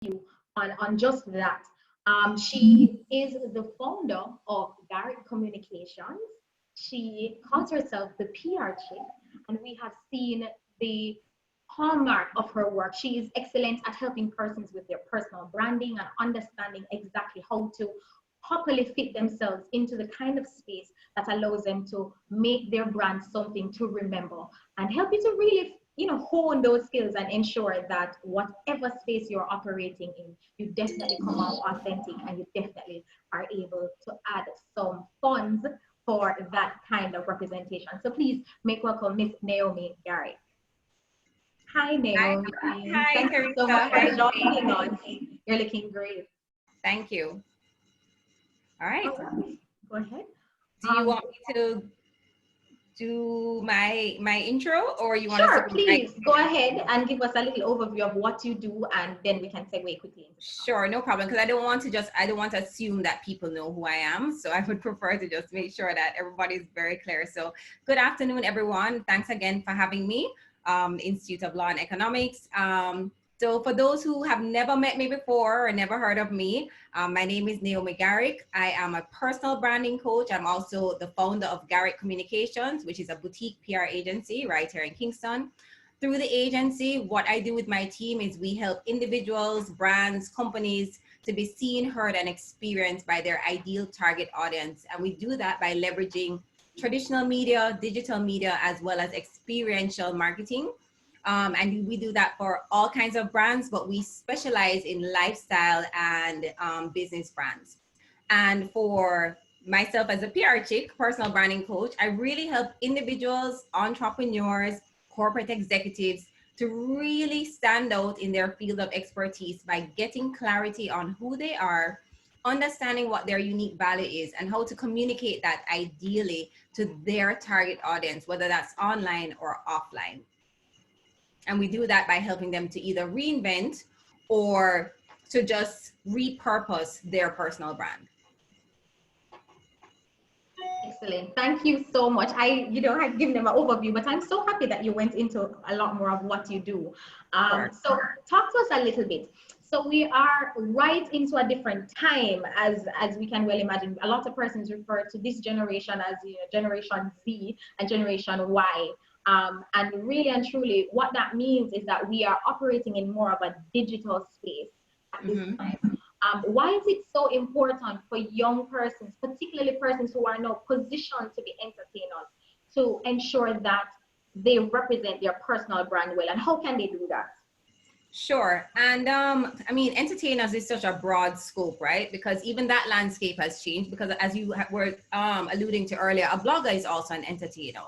you on just that. She is the founder of Gary Communications. She calls herself the PR chick, and we have seen the hallmark of her work. She is excellent at helping persons with their personal branding and understanding exactly how to properly fit themselves into the kind of space that allows them to make their brand something to remember and help you to really hone those skills and ensure that whatever space you're operating in, you definitely come out authentic and you definitely are able to add some funds for that kind of representation. So please make welcome Miss Naomi Gary. Hi, Hi, Naomi. hi, Thank you so Teresa. much for Hi, joining Jane. us. You're looking great. Thank you. All right. All right. Go ahead. Do you want me to do my intro, or you want us to Sure, go right? please go ahead and give us a little overview of what you do, and then we can segue quickly into Sure, no problem. Because I don't want to assume that people know who I am. So I would prefer to just make sure that everybody's very clear. So good afternoon, everyone. Thanks again for having me, Institute of Law and Economics. So for those who have never met me before or never heard of me, my name is Naomi Gary. I am a personal branding coach. I'm also the founder of Gary Communications, which is a boutique PR agency right here in Kingston. Through the agency, what I do with my team is we help individuals, brands, companies to be seen, heard, and experienced by their ideal target audience. And we do that by leveraging traditional media, digital media, as well as experiential marketing. And we do that for all kinds of brands, but we specialize in lifestyle and business brands. And for myself as a PR chick, personal branding coach, I really help individuals, entrepreneurs, corporate executives to really stand out in their field of expertise by getting clarity on who they are, understanding what their unique value is, and how to communicate that ideally to their target audience, whether that's online or offline. And we do that by helping them to either reinvent or to just repurpose their personal brand. Excellent. Thank you so much. I've given them an overview, but I'm so happy that you went into a lot more of what you do. So talk to us a little bit. So we are right into a different time, as we can well imagine. A lot of persons refer to this generation as Generation Z and Generation Y. And really and truly, what that means is that we are operating in more of a digital space at this time. Why is it so important for young persons, particularly persons who are now positioned to be entertainers, to ensure that they represent their personal brand well, and how can they do that? Sure. And I mean, entertainers is such a broad scope, right? Because even that landscape has changed, because as you were alluding to earlier, a blogger is also an entertainer.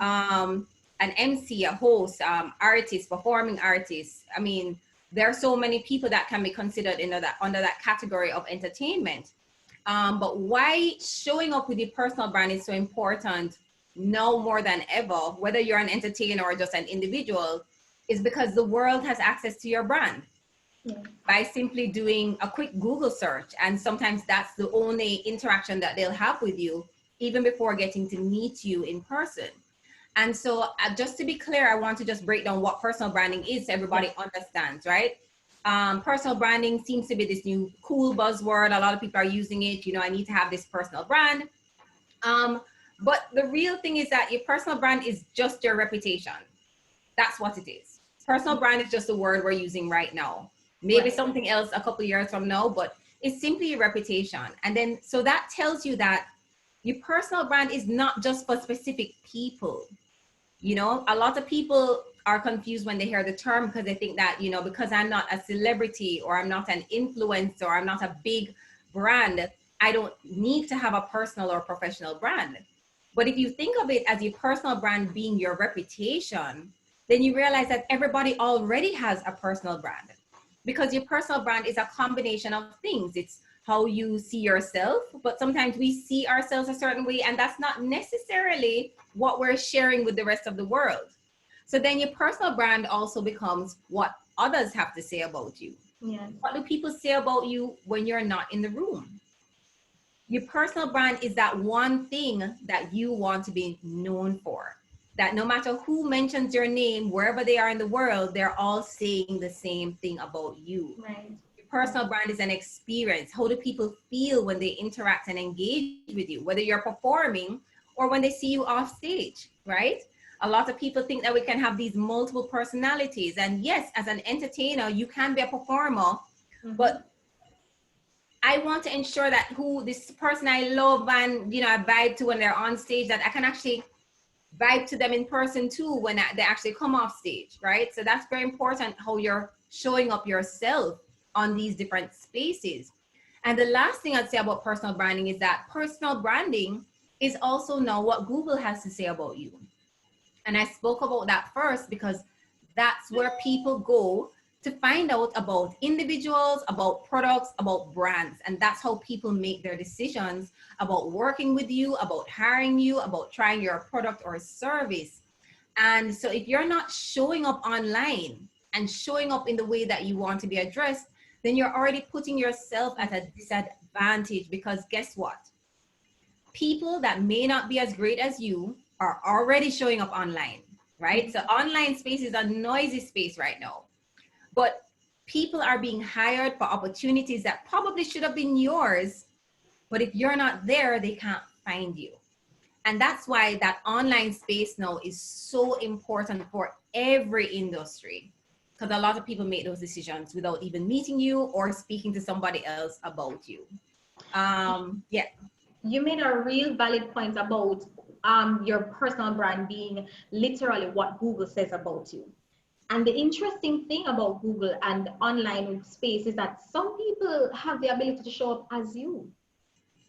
An MC, a host, artist, performing artist. I mean, there are so many people that can be considered under that category of entertainment. But why showing up with your personal brand is so important now more than ever, whether you're an entertainer or just an individual, is because the world has access to your brand by simply doing a quick Google search. And sometimes that's the only interaction that they'll have with you, even before getting to meet you in person. And so just to be clear, I want to just break down what personal branding is so everybody understands, right? Personal branding seems to be this new cool buzzword. A lot of people are using it. I need to have this personal brand. But the real thing is that your personal brand is just your reputation. That's what it is. Personal brand is just a word we're using right now. Maybe something else a couple of years from now, but it's simply your reputation. And then, so that tells you that your personal brand is not just for specific people. A lot of people are confused when they hear the term, because they think that, because I'm not a celebrity or I'm not an influencer or I'm not a big brand, I don't need to have a personal or professional brand. But if you think of it as your personal brand being your reputation, then you realize that everybody already has a personal brand, because your personal brand is a combination of things. It's how you see yourself, but sometimes we see ourselves a certain way, and that's not necessarily what we're sharing with the rest of the world. So then your personal brand also becomes what others have to say about you. What do people say about you when you're not in the room? Your personal brand is that one thing that you want to be known for. that no matter who mentions your name, wherever they are in the world, they're all saying the same thing about you. Right. Your personal brand is an experience. How do people feel when they interact and engage with you, whether you're performing or when they see you off stage, right? A lot of people think that we can have these multiple personalities. And yes, as an entertainer, you can be a performer, but I want to ensure that who this person I love and, I vibe to when they're on stage, that I can actually vibe to them in person too when they actually come off stage, right? So that's very important, how you're showing up yourself on these different spaces. And the last thing I'd say about personal branding is that personal branding is also now what Google has to say about you. And I spoke about that first because that's where people go to find out about individuals, about products, about brands. And that's how people make their decisions about working with you, about hiring you, about trying your product or service. And so if you're not showing up online and showing up in the way that you want to be addressed, then you're already putting yourself at a disadvantage, because guess what? People that may not be as great as you are already showing up online, right? So online space is a noisy space right now. But people are being hired for opportunities that probably should have been yours. But if you're not there, they can't find you. And that's why that online space now is so important for every industry, because a lot of people make those decisions without even meeting you or speaking to somebody else about you. Yeah. You made a real valid point about your personal brand being literally what Google says about you. And the interesting thing about Google and online space is that some people have the ability to show up as you.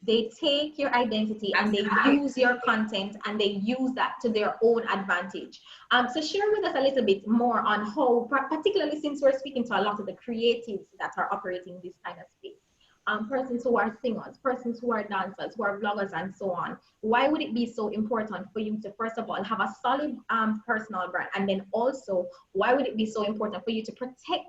They take your identity and they use your content and they use that to their own advantage. So share with us a little bit more on how, particularly since we're speaking to a lot of the creatives that are operating this kind of space. Persons who are singers, persons who are dancers, who are bloggers, and so on. Why would it be so important for you to, first of all, have a solid personal brand? And then also, why would it be so important for you to protect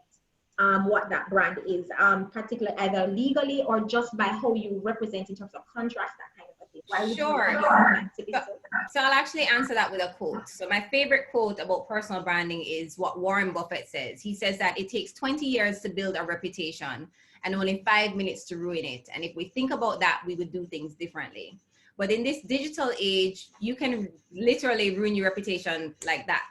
what that brand is, particularly either legally or just by how you represent in terms of contracts, that kind of a thing? Why would Sure. you want to be so? So I'll actually answer that with a quote. So my favorite quote about personal branding is what Warren Buffett says. He says that it takes 20 years to build a reputation and only 5 minutes to ruin it. And if we think about that, we would do things differently. But in this digital age, you can literally ruin your reputation like that,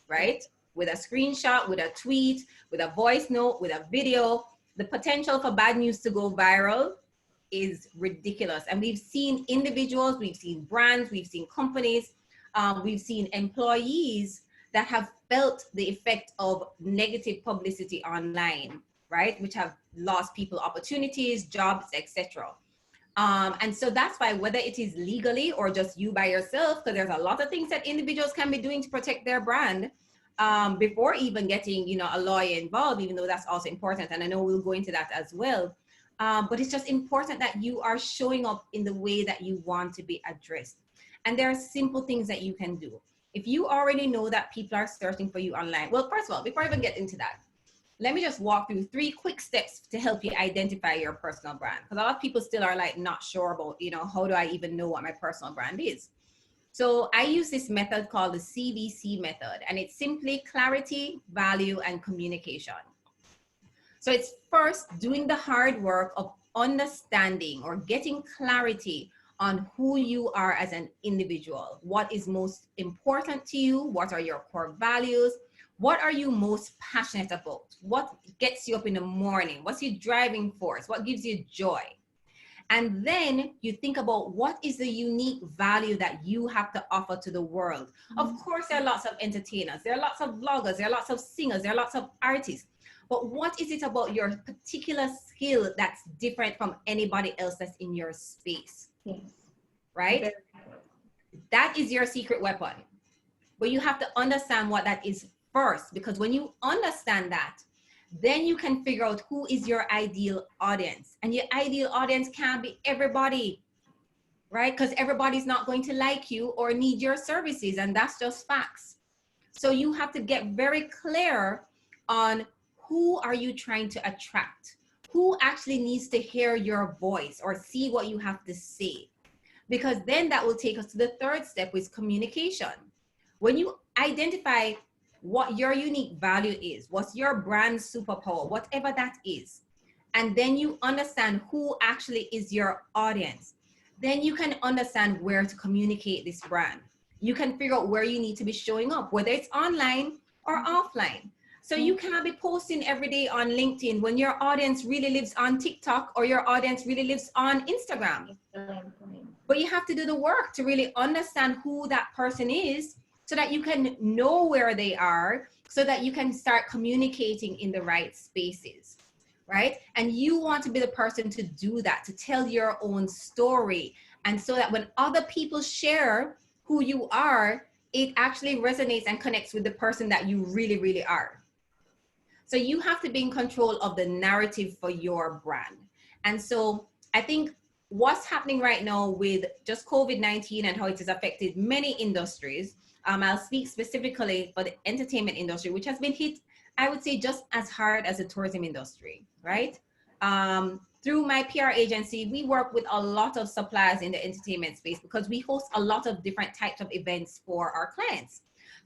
right? With a screenshot, with a tweet, with a voice note, with a video. The potential for bad news to go viral is ridiculous. And we've seen individuals, we've seen brands, we've seen companies, we've seen employees that have felt the effect of negative publicity online, right? Which have lost people opportunities, jobs, etc. And so that's why, whether it is legally or just you by yourself, because there's a lot of things that individuals can be doing to protect their brand, before even getting, a lawyer involved, even though that's also important. And I know we'll go into that as well. But it's just important that you are showing up in the way that you want to be addressed. And there are simple things that you can do. If you already know that people are searching for you online, well, first of all, before I even get into that, let me just walk through 3 quick steps to help you identify your personal brand. Because a lot of people still are like not sure about, how do I even know what my personal brand is? So I use this method called the Cvc method, and it's simply clarity, value, and communication. So it's first doing the hard work of understanding or getting clarity on who you are as an individual. What is most important to you? What are your core values? What are you most passionate about? What gets you up in the morning? What's your driving force? What gives you joy? And then you think about what is the unique value that you have to offer to the world. Of course, there are lots of entertainers, there are lots of bloggers, there are lots of singers, there are lots of artists. But what is it about your particular skill that's different from anybody else that's in your space? Yes. Right? That is your secret weapon. But you have to understand what that is first, because when you understand that, then you can figure out who is your ideal audience. And your ideal audience can't be everybody, right? Because everybody's not going to like you or need your services, and that's just facts. So you have to get very clear on who are you trying to attract? Who actually needs to hear your voice or see what you have to say? Because then that will take us to the 3rd step, which is communication. When you identify what your unique value is, what's your brand superpower, whatever that is, and then you understand who actually is your audience, then you can understand where to communicate this brand. You can figure out where you need to be showing up, whether it's online or offline. So you cannot be posting every day on LinkedIn when your audience really lives on TikTok or your audience really lives on Instagram. But you have to do the work to really understand who that person is so that you can know where they are, so that you can start communicating in the right spaces, right? And you want to be the person to do that, to tell your own story. And so that when other people share who you are, it actually resonates and connects with the person that you really, really are. So you have to be in control of the narrative for your brand. And so I think what's happening right now with just COVID-19 and how it has affected many industries, I'll speak specifically for the entertainment industry, which has been hit, I would say, just as hard as the tourism industry, right? Through my PR agency, we work with a lot of suppliers in the entertainment space because we host a lot of different types of events for our clients.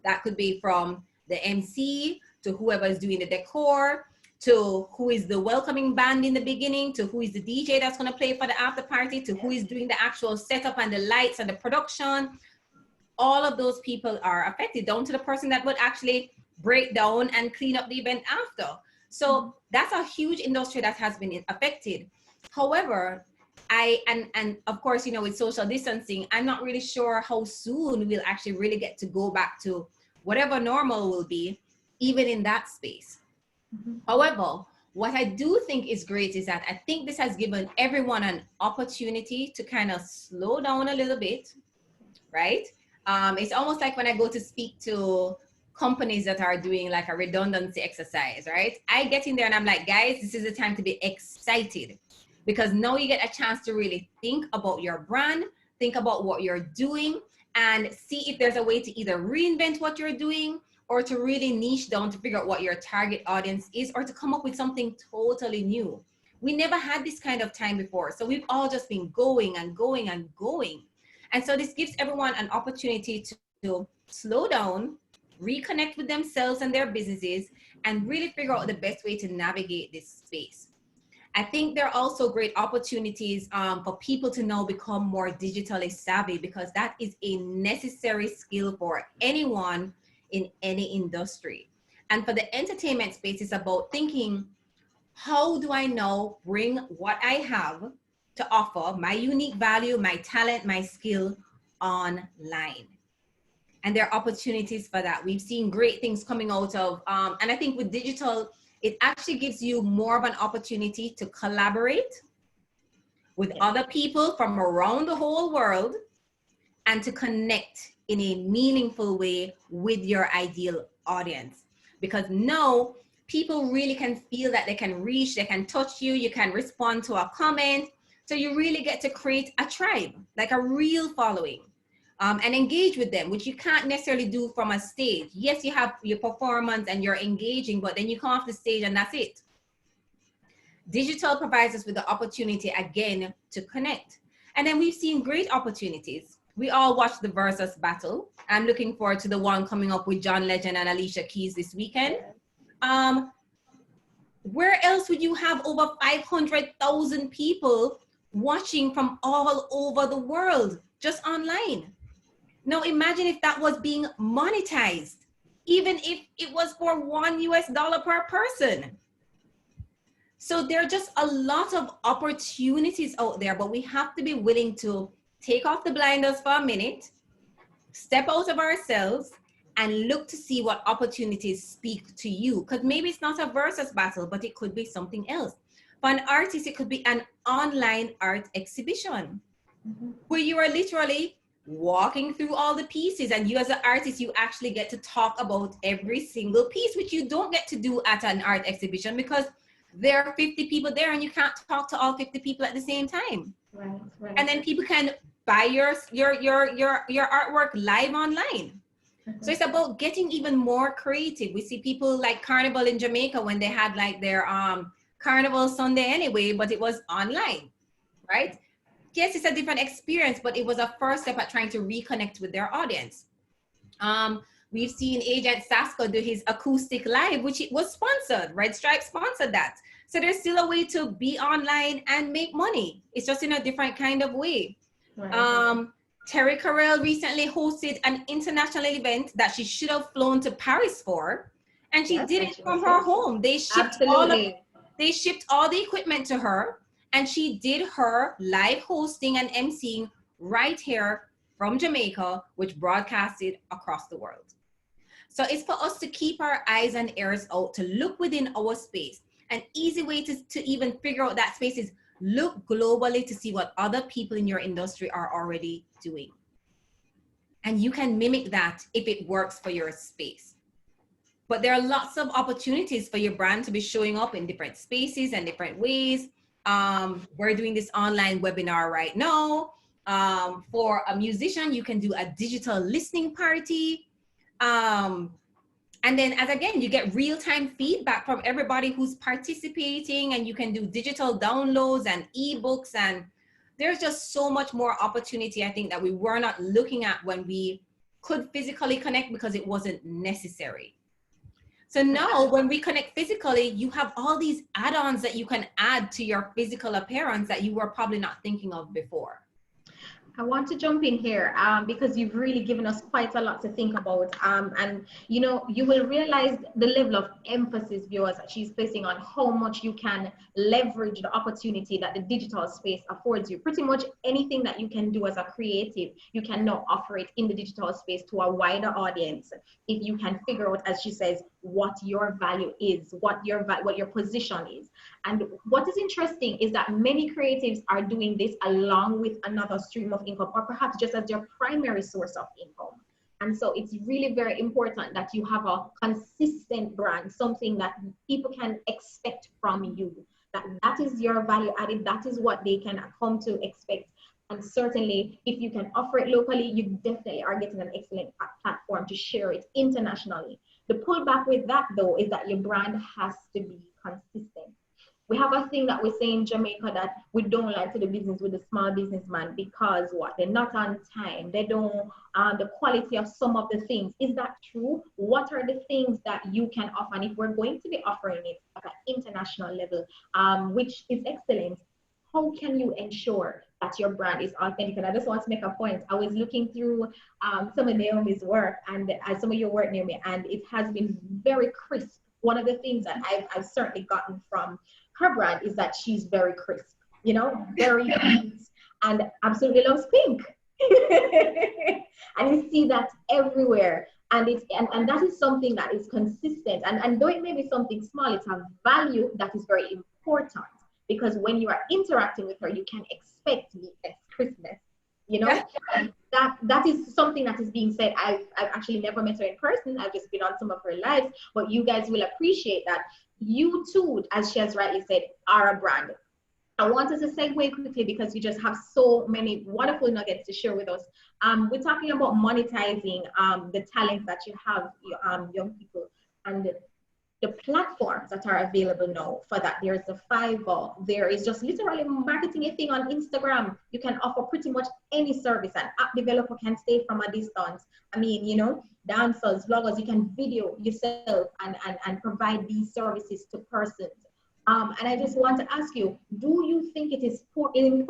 That could be from the MC to whoever is doing the decor, to who is the welcoming band in the beginning, to who is the DJ that's going to play for the after party, to who is doing the actual setup and the lights and the production. All of those people are affected, down to the person that would actually break down and clean up the event after. So that's a huge industry that has been affected. However, and of course, you know, with social distancing, I'm not really sure how soon we'll actually really get to go back to whatever normal will be, even in that space. However, what I do think is great is that I think this has given everyone an opportunity to kind of slow down a little bit, right? It's almost like when I go to speak to companies that are doing like a redundancy exercise, right? I get in there and I'm like, guys, this is the time to be excited, because now you get a chance to really think about your brand, think about what you're doing, and see if there's a way to either reinvent what you're doing or to really niche down to figure out what your target audience is, or to come up with something totally new. We never had this kind of time before. So we've all just been going and going and going. And so this gives everyone an opportunity to slow down, reconnect with themselves and their businesses, and really figure out the best way to navigate this space. I think there are also great opportunities for people to now become more digitally savvy, because that is a necessary skill for anyone in any industry. And for the entertainment space, it's about thinking, how do I now bring what I have to offer, my unique value, my talent, my skill, online? And there are opportunities for that. We've seen great things coming out of, and I think with digital, it actually gives you more of an opportunity to collaborate with other people from around the whole world and to connect in a meaningful way with your ideal audience. Because now people really can feel that they can reach, they can touch you, you can respond to a comment. So you really get to create a tribe, like a real following, and engage with them, which you can't necessarily do from a stage. Yes, you have your performance and you're engaging, but then you come off the stage and that's it. Digital provides us with the opportunity again to connect. And then we've seen great opportunities. We all watched the Versus battle. I'm looking forward to the one coming up with John Legend and Alicia Keys this weekend. Where else would you have over 500,000 people watching from all over the world, just online? Now imagine if that was being monetized, even if it was for $1 per person. So there are just a lot of opportunities out there, but we have to be willing to take off the blinders for a minute, step out of ourselves, and look to see what opportunities speak to you. Because maybe it's not a versus battle, but it could be something else. For an artist, it could be an online art exhibition where you are literally walking through all the pieces, and you as an artist, you actually get to talk about every single piece, which you don't get to do at an art exhibition because there are 50 people there and you can't talk to all 50 people at the same time. Right. And then people can buy your artwork live online. So it's about getting even more creative. We see people like Carnival in Jamaica when they had like their Carnival Sunday anyway, but it was online, right? Yes, it's a different experience, but it was a first step at trying to reconnect with their audience. We've seen Agent Sasko do his acoustic live, which it was sponsored. Red Stripe sponsored that. So there's still a way to be online and make money. It's just in a different kind of way. Right. Terry Carell recently hosted an international event that she should have flown to Paris for, and she did it from her home. They shipped all the equipment to her, and she did her live hosting and emceeing right here from Jamaica, which broadcasted across the world. So it's for us to keep our eyes and ears out, to look within our space. An easy way to even figure out that space is look globally to see what other people in your industry are already doing. And you can mimic that if it works for your space. But there are lots of opportunities for your brand to be showing up in different spaces and different ways. We're doing this online webinar right now. For a musician, you can do a digital listening party. And then again, you get real-time feedback from everybody who's participating, and you can do digital downloads and ebooks, and there's just so much more opportunity, I think, that we were not looking at when we could physically connect because it wasn't necessary. So now when we connect physically, you have all these add-ons that you can add to your physical appearance that you were probably not thinking of before. I want to jump in here because you've really given us quite a lot to think about. And, you know, you will realize the level of emphasis, viewers, that she's placing on how much you can leverage the opportunity that the digital space affords you. Pretty much anything that you can do as a creative, you can now offer it in the digital space to a wider audience. If you can figure out, as she says, what your value is, what your position is. And what is interesting is that many creatives are doing this along with another stream of income, or perhaps just as their primary source of income. And so it's really very important that you have a consistent brand, something that people can expect from you, that is your value added, that is what they can come to expect. And certainly, if you can offer it locally, you definitely are getting an excellent platform to share it internationally. The pullback with that, though, is that your brand has to be consistent. We have a thing that we say in Jamaica that we don't like to do business with the small businessman because what? They're not on time. They don't, the quality of some of the things. Is that true? What are the things that you can offer? And if we're going to be offering it at an international level, which is excellent, how can you ensure that your brand is authentic? And I just want to make a point. I was looking through some of Naomi's work and some of your work, Naomi, and it has been very crisp. One of the things that I've certainly gotten from her brand is that she's very crisp, you know, very neat, and absolutely loves pink. And you see that everywhere. And that is something that is consistent. And though it may be something small, it's a value that is very important. Because when you are interacting with her, you can expect the crispness, you know. That is something that is being said. I've actually never met her in person. I've just been on some of her lives, but you guys will appreciate that. You too, as she has rightly said, are a brand. I wanted to segue quickly because you just have so many wonderful nuggets to share with us. We're talking about monetizing the talents that you have, young people, and the platforms that are available now for that. There's the Fiverr. There is just literally marketing a thing on Instagram. You can offer pretty much any service. An app developer can stay from a distance. I mean, you know, dancers, vloggers, you can video yourself and provide these services to persons. And I just want to ask you, do you think it is important,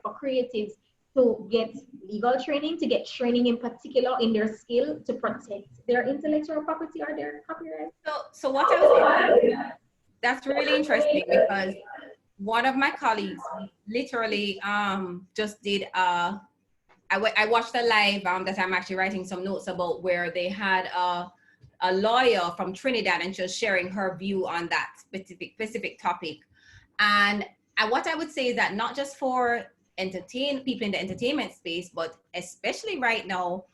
for creatives to get legal training, to get training in particular in their skill to protect their intellectual property or their copyright? So what I was saying, that's really interesting because one of my colleagues literally just did I watched a live that I'm actually writing some notes about, where they had a lawyer from Trinidad, and she was sharing her view on that specific topic. And what I would say is that not just for people in the entertainment space, but especially right now,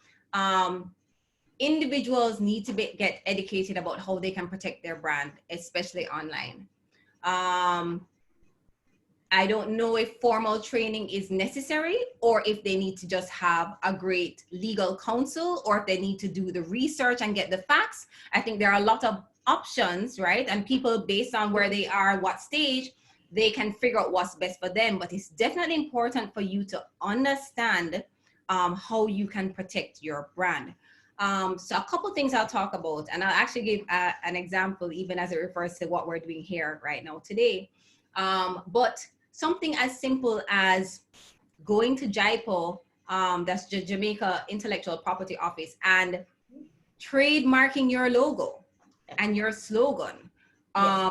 individuals need to get educated about how they can protect their brand, especially online. I don't know if formal training is necessary, or if they need to just have a great legal counsel, or if they need to do the research and get the facts. I think there are a lot of options, right? And people, based on where they are, what stage, they can figure out what's best for them. But it's definitely important for you to understand how you can protect your brand. So a couple things I'll talk about, and I'll actually give an example even as it refers to what we're doing here right now today. But something as simple as going to JIPO, that's Jamaica Intellectual Property Office, and trademarking your logo and your slogan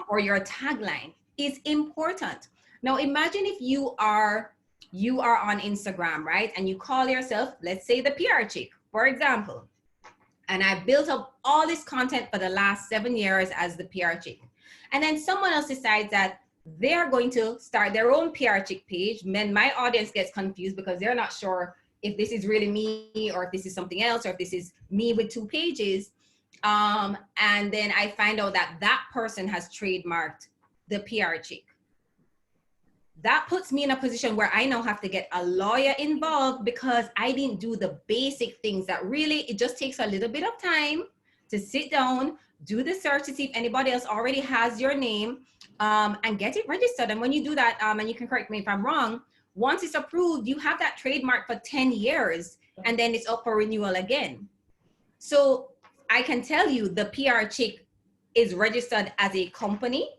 or your tagline is important. Now imagine if you are on Instagram, right? And you call yourself, let's say, the PR chick, for example. And I built up all this content for the last 7 years as the PR chick. And then someone else decides that they're going to start their own PR chick page. Then my audience gets confused because they're not sure if this is really me or if this is something else or if this is me with 2 pages. And then I find out that that person has trademarked the PR chick. That puts me in a position where I now have to get a lawyer involved because I didn't do the basic things that really, it just takes a little bit of time to sit down, do the search to see if anybody else already has your name, and get it registered. And when you do that, and you can correct me if I'm wrong, once it's approved, you have that trademark for 10 years and then it's up for renewal again. So I can tell you the PR chick is registered as a company,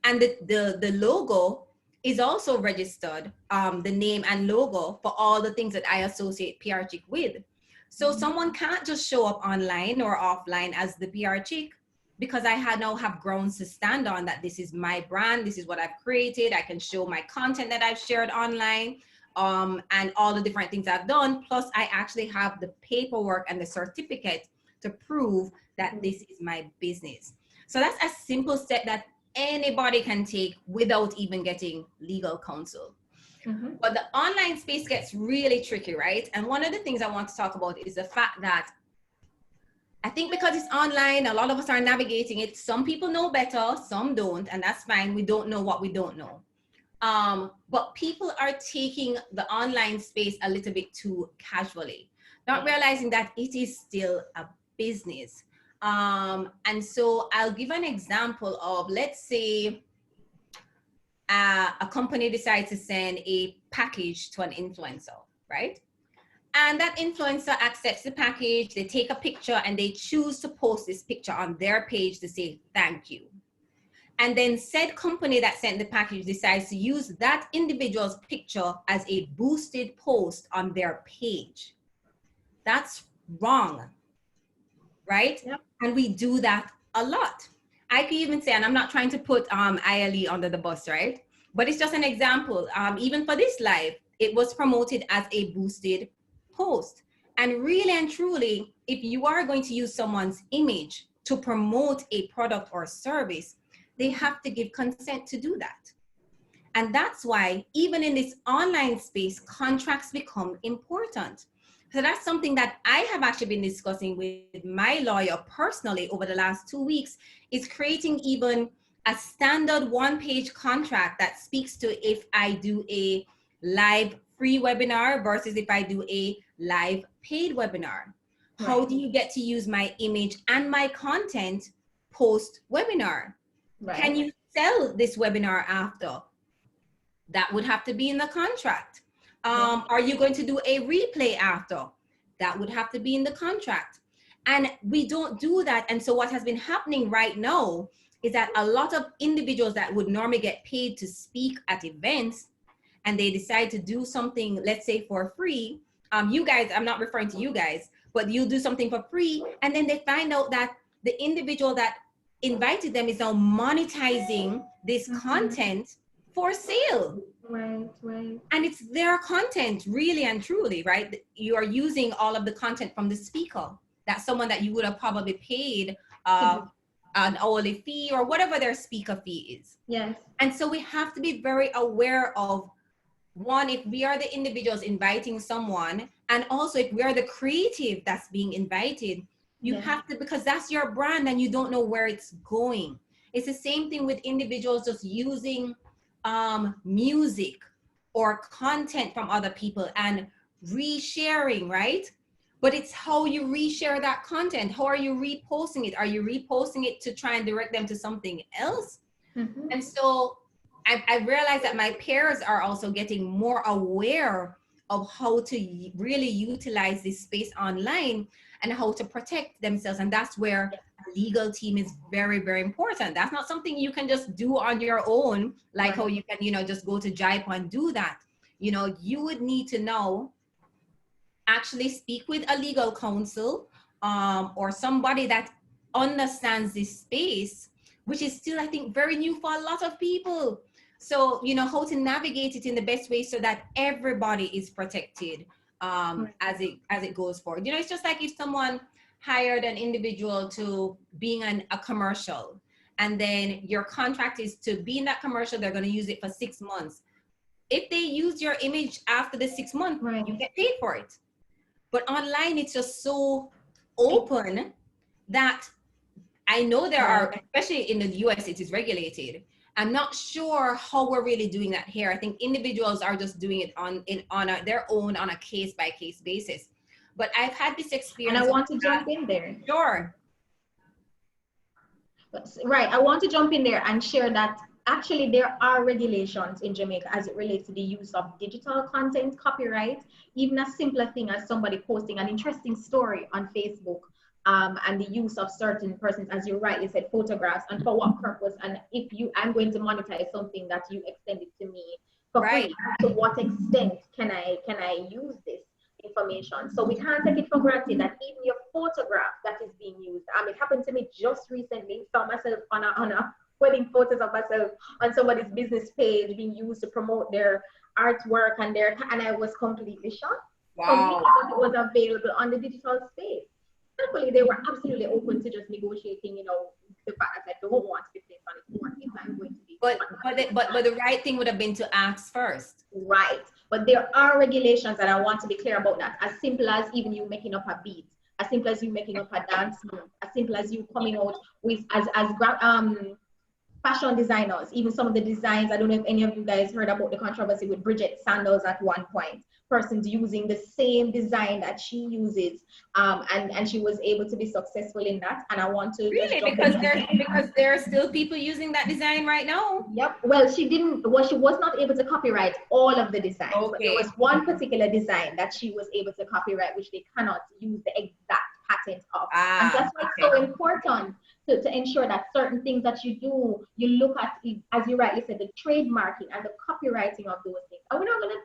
and the logo is also registered, the name and logo for all the things that I associate PR chick with. So someone can't just show up online or offline as the PR chick because I now have grounds to stand on that this is my brand, this is what I've created, I can show my content that I've shared online, and all the different things I've done. Plus I actually have the paperwork and the certificate to prove that this is my business. So that's a simple step that anybody can take without even getting legal counsel. But the online space gets really tricky, right? And one of the things I want to talk about is the fact that I think because it's online, a lot of us are navigating it. Some people know better, some don't, and that's fine. We don't know what we don't know. But people are taking the online space a little bit too casually, not realizing that it is still a business. And so I'll give an example of, let's say, a company decides to send a package to an influencer, right? And that influencer accepts the package, they take a picture and they choose to post this picture on their page to say thank you. And then said company that sent the package decides to use that individual's picture as a boosted post on their page. That's wrong, right? Yep. And we do that a lot. I could even say, and I'm not trying to put ILE under the bus, right? But it's just an example. Even for this live, it was promoted as a boosted post. And really and truly, if you are going to use someone's image to promote a product or service, they have to give consent to do that. And that's why even in this online space, contracts become important. So that's something that I have actually been discussing with my lawyer personally over the last 2 weeks, is creating even a standard one-page contract that speaks to if I do a live free webinar versus if I do a live paid webinar. Right. How do you get to use my image and my content post-webinar? Right. Can you sell this webinar after? That would have to be in the contract. Are you going to do a replay after? That would have to be in the contract. And we don't do that. And so what has been happening right now is that a lot of individuals that would normally get paid to speak at events, and they decide to do something, let's say for free, you guys, I'm not referring to you guys, but you do something for free, and then they find out that the individual that invited them is now monetizing this content for sale. Right, right. And it's their content, really and truly, right? You are using all of the content from the speaker. That's someone that you would have probably paid an hourly fee or whatever their speaker fee is. Yes. And so we have to be very aware of, one, if we are the individuals inviting someone, and also if we are the creative that's being invited, you have to, because that's your brand and you don't know where it's going. It's the same thing with individuals just using music or content from other people and resharing, right? But it's how you reshare that content. How are you reposting it? Are you reposting it to try and direct them to something else? And so I realized that my peers are also getting more aware of how to really utilize this space online and how to protect themselves. And that's where a legal team is very, very important. That's not something you can just do on your own, like how you can, you know, just go to JIPO and do that. You know, you would need to know, actually speak with a legal counsel, or somebody that understands this space, which is still, I think, very new for a lot of people. So, you know, how to navigate it in the best way so that everybody is protected as it goes forward. You know, it's just like if someone hired an individual to being a commercial, and then your contract is to be in that commercial, they're going to use it for 6 months. If they use your image after the 6 months, you get paid for it. But online, it's just so open that I know there are, especially in the US, it is regulated. I'm not sure how we're really doing that here. I think individuals are just doing it on their own, on a case-by-case basis. But I've had this experience. And I want to jump in there. Sure. Right, I want to jump in there and share that actually there are regulations in Jamaica as it relates to the use of digital content, copyright, even a simpler thing as somebody posting an interesting story on Facebook, and the use of certain persons, as you rightly said, photographs, and for what purpose, and if I'm going to monetize something that you extended to me for free, to what extent can I use this information? So we can't take it for granted that even your photograph that is being used. It happened to me just recently. Saw myself on a wedding photos of myself on somebody's business page being used to promote their artwork, and I was completely shocked. Wow. It was available on the digital space. Thankfully, they were absolutely open to just negotiating, you know, the fact that I don't want to be placed on it, or if I'm going to be. But the right thing would have been to ask first. Right. But there are regulations, and I want to be clear about that. As simple as even you making up a beat, as simple as you making up a dance move, as simple as you coming out with as fashion designers, even some of the designs. I don't know if any of you guys heard about the controversy with Bridget Sandals at one point. Persons using the same design that she uses, and she was able to be successful in that. And I want to really, because there are still people using that design right now. Yep. Well, she was not able to copyright all of the designs. Okay. But there was one particular design that she was able to copyright, which they cannot use the exact patent of. And that's why it's so important to ensure that certain things that you do, you look at, as you rightly said, the trademarking and the copywriting of those things. And we're not going to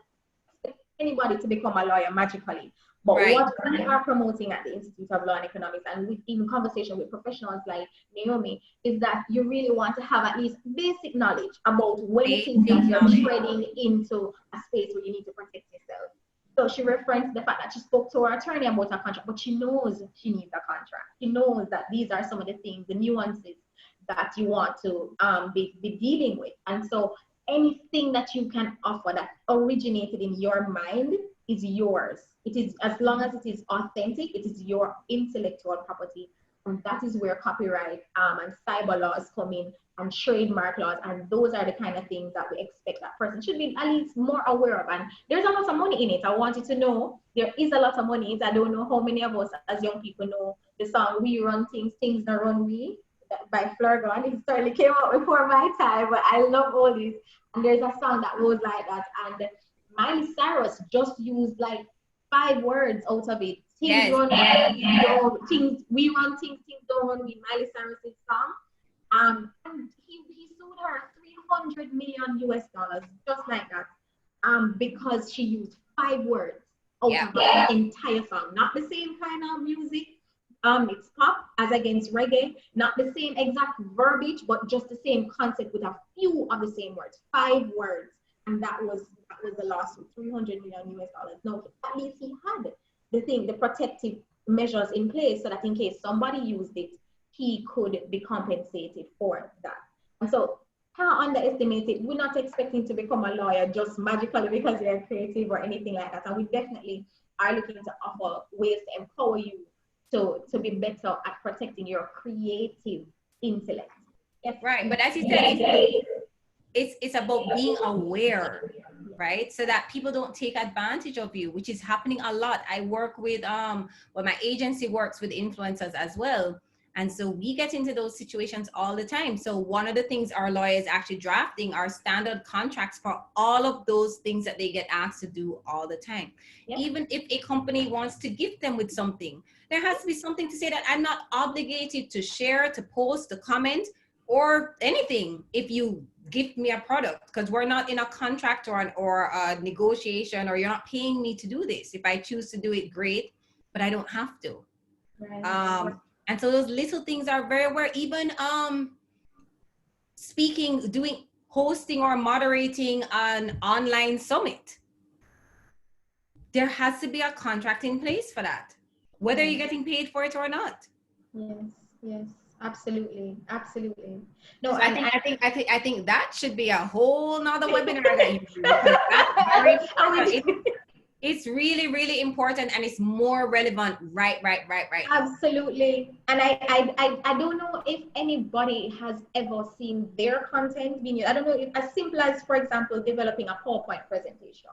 expect anybody to become a lawyer magically. But what we are promoting at the Institute of Law and Economics, and with even conversation with professionals like Naomi, is that you really want to have at least basic knowledge about when it is that you're treading into a space where you need to protect yourself. So she referenced the fact that she spoke to her attorney about a contract, but she knows she needs a contract. She knows that these are some of the things, the nuances that you want to be dealing with. And so anything that you can offer that originated in your mind is yours. It is, as long as it is authentic, it is your intellectual property. And that is where copyright and cyber laws come in, and trademark laws. And those are the kind of things that we expect that person should be at least more aware of. And there's a lot of money in it. I want you to know there is a lot of money in it. I don't know how many of us as young people know the song "We Run Things, Things That Run We" by Flurgon. It certainly came out before my time, but I love all these. And there's a song that goes like that. And Miley Cyrus just used like 5 words out of it. Things run, things we run, things don't run. With Miley Cyrus's song. And he sued her $300 million just like that, because she used 5 words out of the entire song. Not the same kind of music. It's pop as against reggae. Not the same exact verbiage, but just the same concept with a few of the same words. 5 words, and that was the lawsuit. $300 million. Now, at least he had the protective measures in place so that in case somebody used it, he could be compensated for that. And so can't underestimate it. We're not expecting to become a lawyer just magically because you're creative or anything like that. And we definitely are looking to offer ways to empower you to be better at protecting your creative intellect. Yes. Right. But as you said, it's about being aware, right? So that people don't take advantage of you, which is happening a lot. I work with, my agency works with influencers as well. And so we get into those situations all the time. So one of the things our lawyers actually drafting are standard contracts for all of those things that they get asked to do all the time. Yep. Even if a company wants to gift them with something, there has to be something to say that I'm not obligated to share, to post, to comment, or anything if you gift me a product, because we're not in a contract or a negotiation, or you're not paying me to do this. If I choose to do it, great, but I don't have to. Right. And so those little things are very aware. Even hosting or moderating an online summit, there has to be a contract in place for that, whether you're getting paid for it or not. Yes, absolutely. No, So I think that should be a whole nother webinar that you do, because that's very important. It's really, really important, and it's more relevant right now. Absolutely. And I don't know if anybody has ever seen their content being used. I don't know if, as simple as, for example, developing a PowerPoint presentation,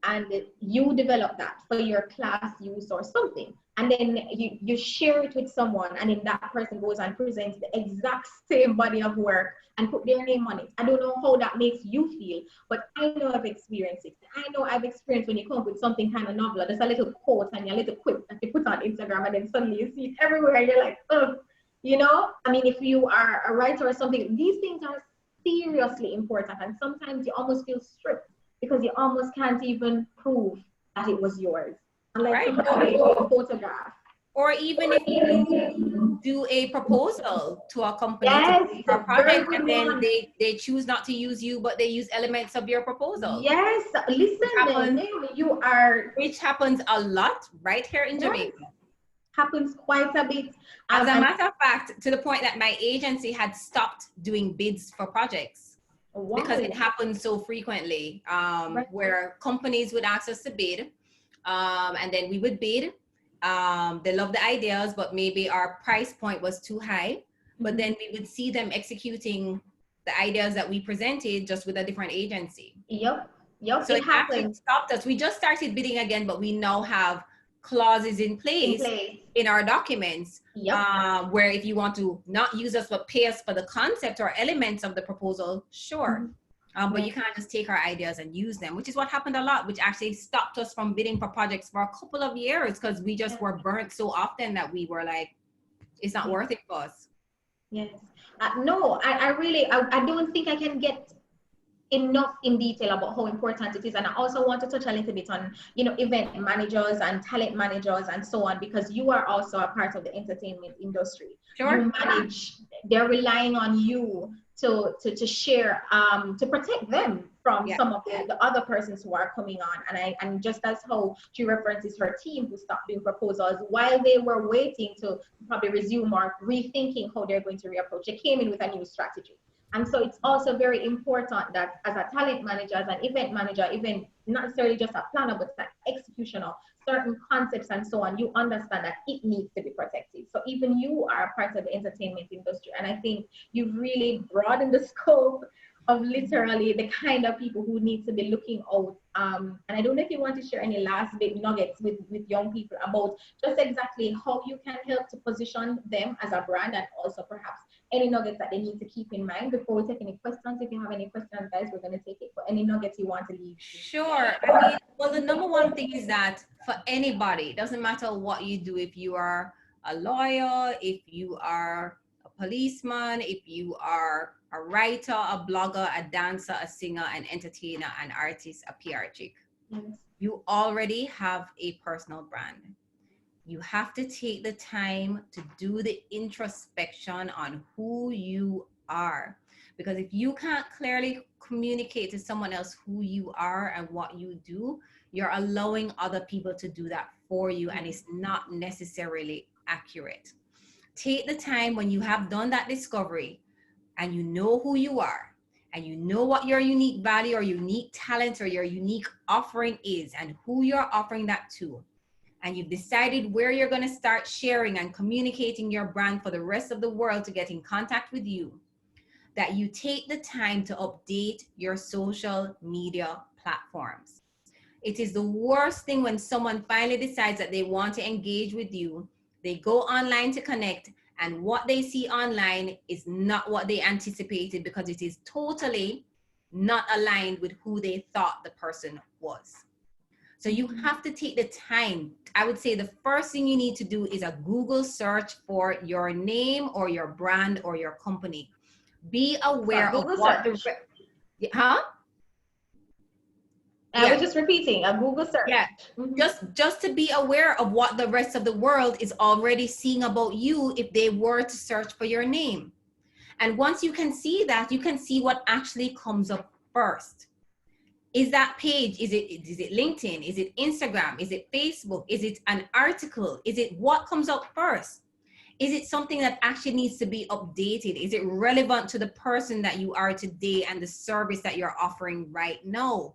and you develop that for your class use or something, and then you share it with someone, and then that person goes and presents the exact same body of work and put their name on it. I don't know how that makes you feel, but I know I've experienced it. I know I've experienced when you come up with something kind of novel, there's a little quote and a little quip that you put on Instagram, and then suddenly you see it everywhere, and you're like, oh, you know, I mean, if you are a writer or something, these things are seriously important, and sometimes you almost feel stripped because you almost can't even prove that it was yours, unless somebody takes a photograph. Or even if you do a proposal to a company for a project, and then they choose not to use you, but they use elements of your proposal. Yes, listen, which happens a lot right here in Jamaica. Happens quite a bit. As a matter of fact, to the point that my agency had stopped doing bids for projects. Wow. Because it happens so frequently, where companies would ask us to bid, and then we would bid. They love the ideas, but maybe our price point was too high. But then we would see them executing the ideas that we presented just with a different agency. Yep. So it actually stopped us. We just started bidding again, but we now have clauses in place in our documents, where if you want to not use us but pay us for the concept or elements of the proposal, sure. But you can't just take our ideas and use them, which is what happened a lot, which actually stopped us from bidding for projects for a couple of years, because we just were burnt so often that we were like, it's not worth it for us. Yes. No, I don't think I can get enough in detail about how important it is. And I also want to touch a little bit on, you know, event managers and talent managers and so on, because you are also a part of the entertainment industry. Sure. You manage, they're relying on you to share, to protect them from some of the other persons who are coming on. And just as how she references her team who stopped doing proposals while they were waiting to probably resume or rethinking how they're going to reapproach, they came in with a new strategy. And so it's also very important that as a talent manager, as an event manager, even not necessarily just a planner, but an executioner, certain concepts and so on, you understand that it needs to be protected. So even you are a part of the entertainment industry. And I think you've really broadened the scope of literally the kind of people who need to be looking out. And I don't know if you want to share any last big nuggets with young people about just exactly how you can help to position them as a brand, and also perhaps any nuggets that they need to keep in mind before we take any questions. If you have any questions, guys, we're going to take it. For any nuggets you want to leave. Sure. I mean, well, the number one thing is that for anybody, it doesn't matter what you do, if you are a lawyer, if you are a policeman, if you are a writer, a blogger, a dancer, a singer, an entertainer, an artist, a PR chick, you already have a personal brand. You have to take the time to do the introspection on who you are. Because if you can't clearly communicate to someone else who you are and what you do, you're allowing other people to do that for you, and it's not necessarily accurate. Take the time when you have done that discovery and you know who you are, and you know what your unique value or unique talent or your unique offering is, and who you're offering that to, and you've decided where you're going to start sharing and communicating your brand for the rest of the world to get in contact with you, that you take the time to update your social media platforms. It is the worst thing when someone finally decides that they want to engage with you. They go online to connect, And what they see online is not what they anticipated, because it is totally not aligned with who they thought the person was. So you have to take the time. I would say the first thing you need to do is a Google search for your name or your brand or your company. Be aware of what search. Huh? I was just repeating, a Google search. Yeah. Just to be aware of what the rest of the world is already seeing about you if they were to search for your name. And once you can see that, you can see what actually comes up first. Is that page, is it LinkedIn? Is it Instagram? Is it Facebook? Is it an article? Is it what comes up first? Is it something that actually needs to be updated? Is it relevant to the person that you are today and the service that you're offering right now?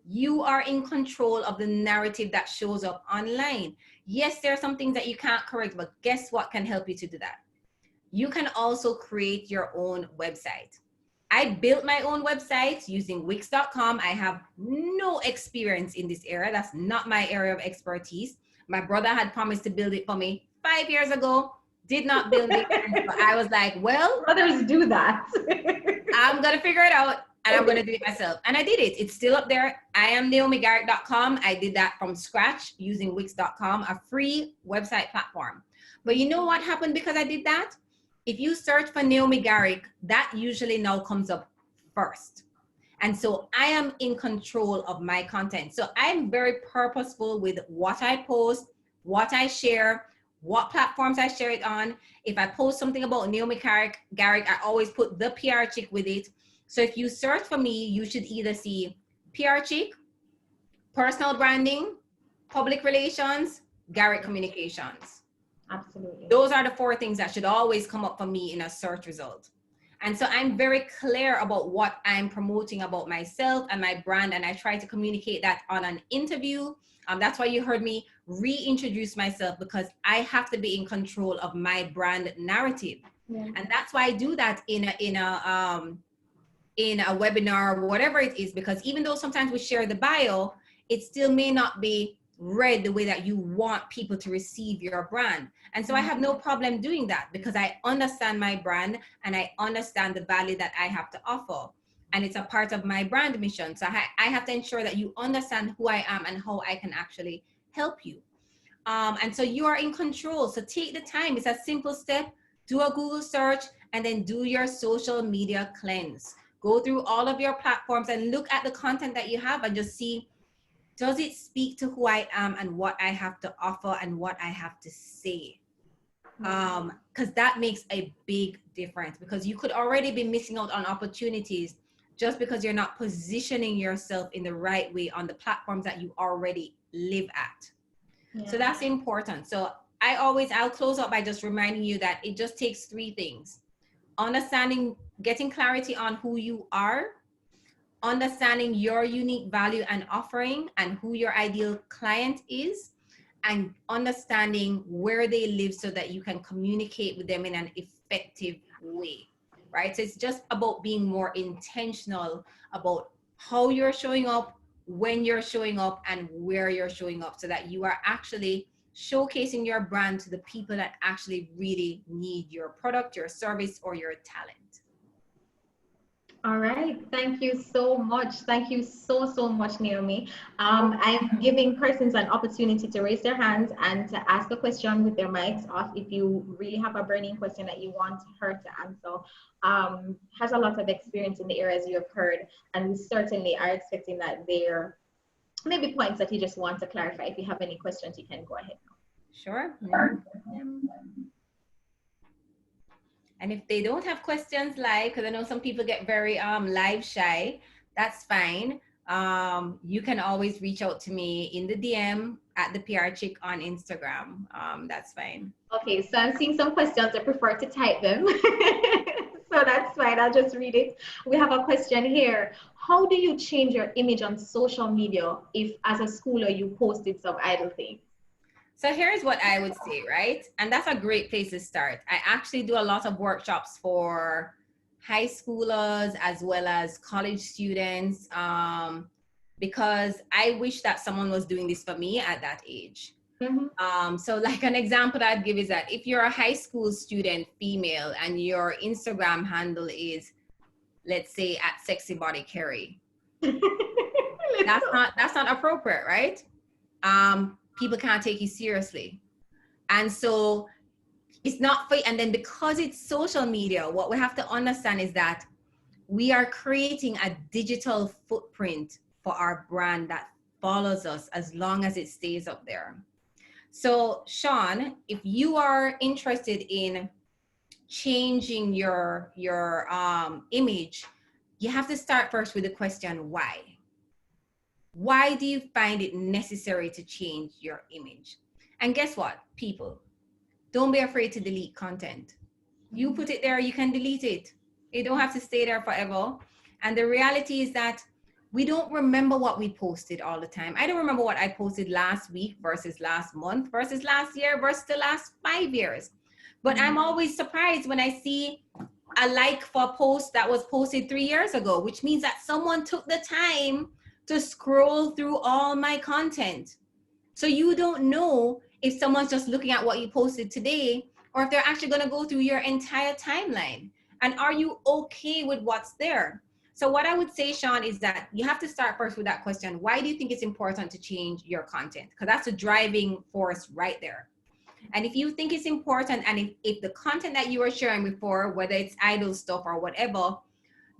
You are in control of the narrative that shows up online. Yes, there are some things that you can't correct, but guess what can help you to do that? You can also create your own website. I built my own website using Wix.com. I have no experience in this area. That's not my area of expertise. My brother had promised to build it for me 5 years ago, did not build it. And so I was like, well, brothers do that. I'm going to figure it out and I'm going to do it myself. And I did it. It's still up there. I am NaomiGary.com. I did that from scratch using Wix.com, a free website platform. But you know what happened because I did that? If you search for Naomi Gary, that usually now comes up first. And so I am in control of my content. So I'm very purposeful with what I post, what I share, what platforms I share it on. If I post something about Naomi Gary, I always put the PR chick with it. So if you search for me, you should either see PR chick, personal branding, public relations, Garrett communications. Absolutely. Those are the 4 things that should always come up for me in a search result. And so I'm very clear about what I'm promoting about myself and my brand. And I try to communicate that on an interview. That's why you heard me reintroduce myself, because I have to be in control of my brand narrative. Yeah. And that's why I do that in a webinar, whatever it is, because even though sometimes we share the bio, it still may not be read the way that you want people to receive your brand. And so I have no problem doing that because I understand my brand and I understand the value that I have to offer. And it's a part of my brand mission. So I have to ensure that you understand who I am and how I can actually help you. And so you are in control. So take the time. It's a simple step. Do a Google search and then do your social media cleanse. Go through all of your platforms and look at the content that you have and just see, does it speak to who I am and what I have to offer and what I have to say? Because that makes a big difference, because you could already be missing out on opportunities just because you're not positioning yourself in the right way on the platforms that you already live at. Yeah. So that's important. So I'll close up by just reminding you that it just takes 3 things. Understanding, getting clarity on who you are, understanding your unique value and offering and who your ideal client is, and understanding where they live so that you can communicate with them in an effective way, right? So it's just about being more intentional about how you're showing up, when you're showing up, and where you're showing up, so that you are actually showcasing your brand to the people that actually really need your product, your service, or your talent. All right. Thank you so much. Thank you so much, Naomi. I'm giving persons an opportunity to raise their hands and to ask a question with their mics off if you really have a burning question that you want her to answer. Has a lot of experience in the areas you have heard, and we certainly are expecting that there may be points that you just want to clarify. If you have any questions, you can go ahead now. Sure. And if they don't have questions live, because I know some people get very live shy, that's fine. You can always reach out to me in the DM at the PR Chick on Instagram. That's fine. Okay, so I'm seeing some questions. I prefer to type them. So that's fine. I'll just read it. We have a question here. How do you change your image on social media if as a schooler you posted some idle things? So here's what I would say, right? And that's a great place to start. I actually do a lot of workshops for high schoolers as well as college students, because I wish that someone was doing this for me at that age. So like an example I'd give is that if you're a high school student female and your Instagram handle is, let's say, at Sexy Body Carry, that's not appropriate, right? People can't take you seriously. And so it's not for, and then because it's social media, what we have to understand is that we are creating a digital footprint for our brand that follows us as long as it stays up there. So Sean, if you are interested in changing your image, you have to start first with the question, why? Why do you find it necessary to change your image? And guess what, people? Don't be afraid to delete content. You put it there, you can delete it. It don't have to stay there forever. And the reality is that we don't remember what we posted all the time. I don't remember what I posted last week versus last month versus last year versus the last 5 years. But I'm always surprised when I see a like for a post that was posted 3 years ago, which means that someone took the time to scroll through all my content. So you don't know if someone's just looking at what you posted today or if they're actually going to go through your entire timeline. And are you okay with what's there? So what I would say, Sean, is that you have to start first with that question. Why do you think it's important to change your content? Because that's a driving force right there. And if you think it's important, and if the content that you were sharing before, whether it's idle stuff or whatever,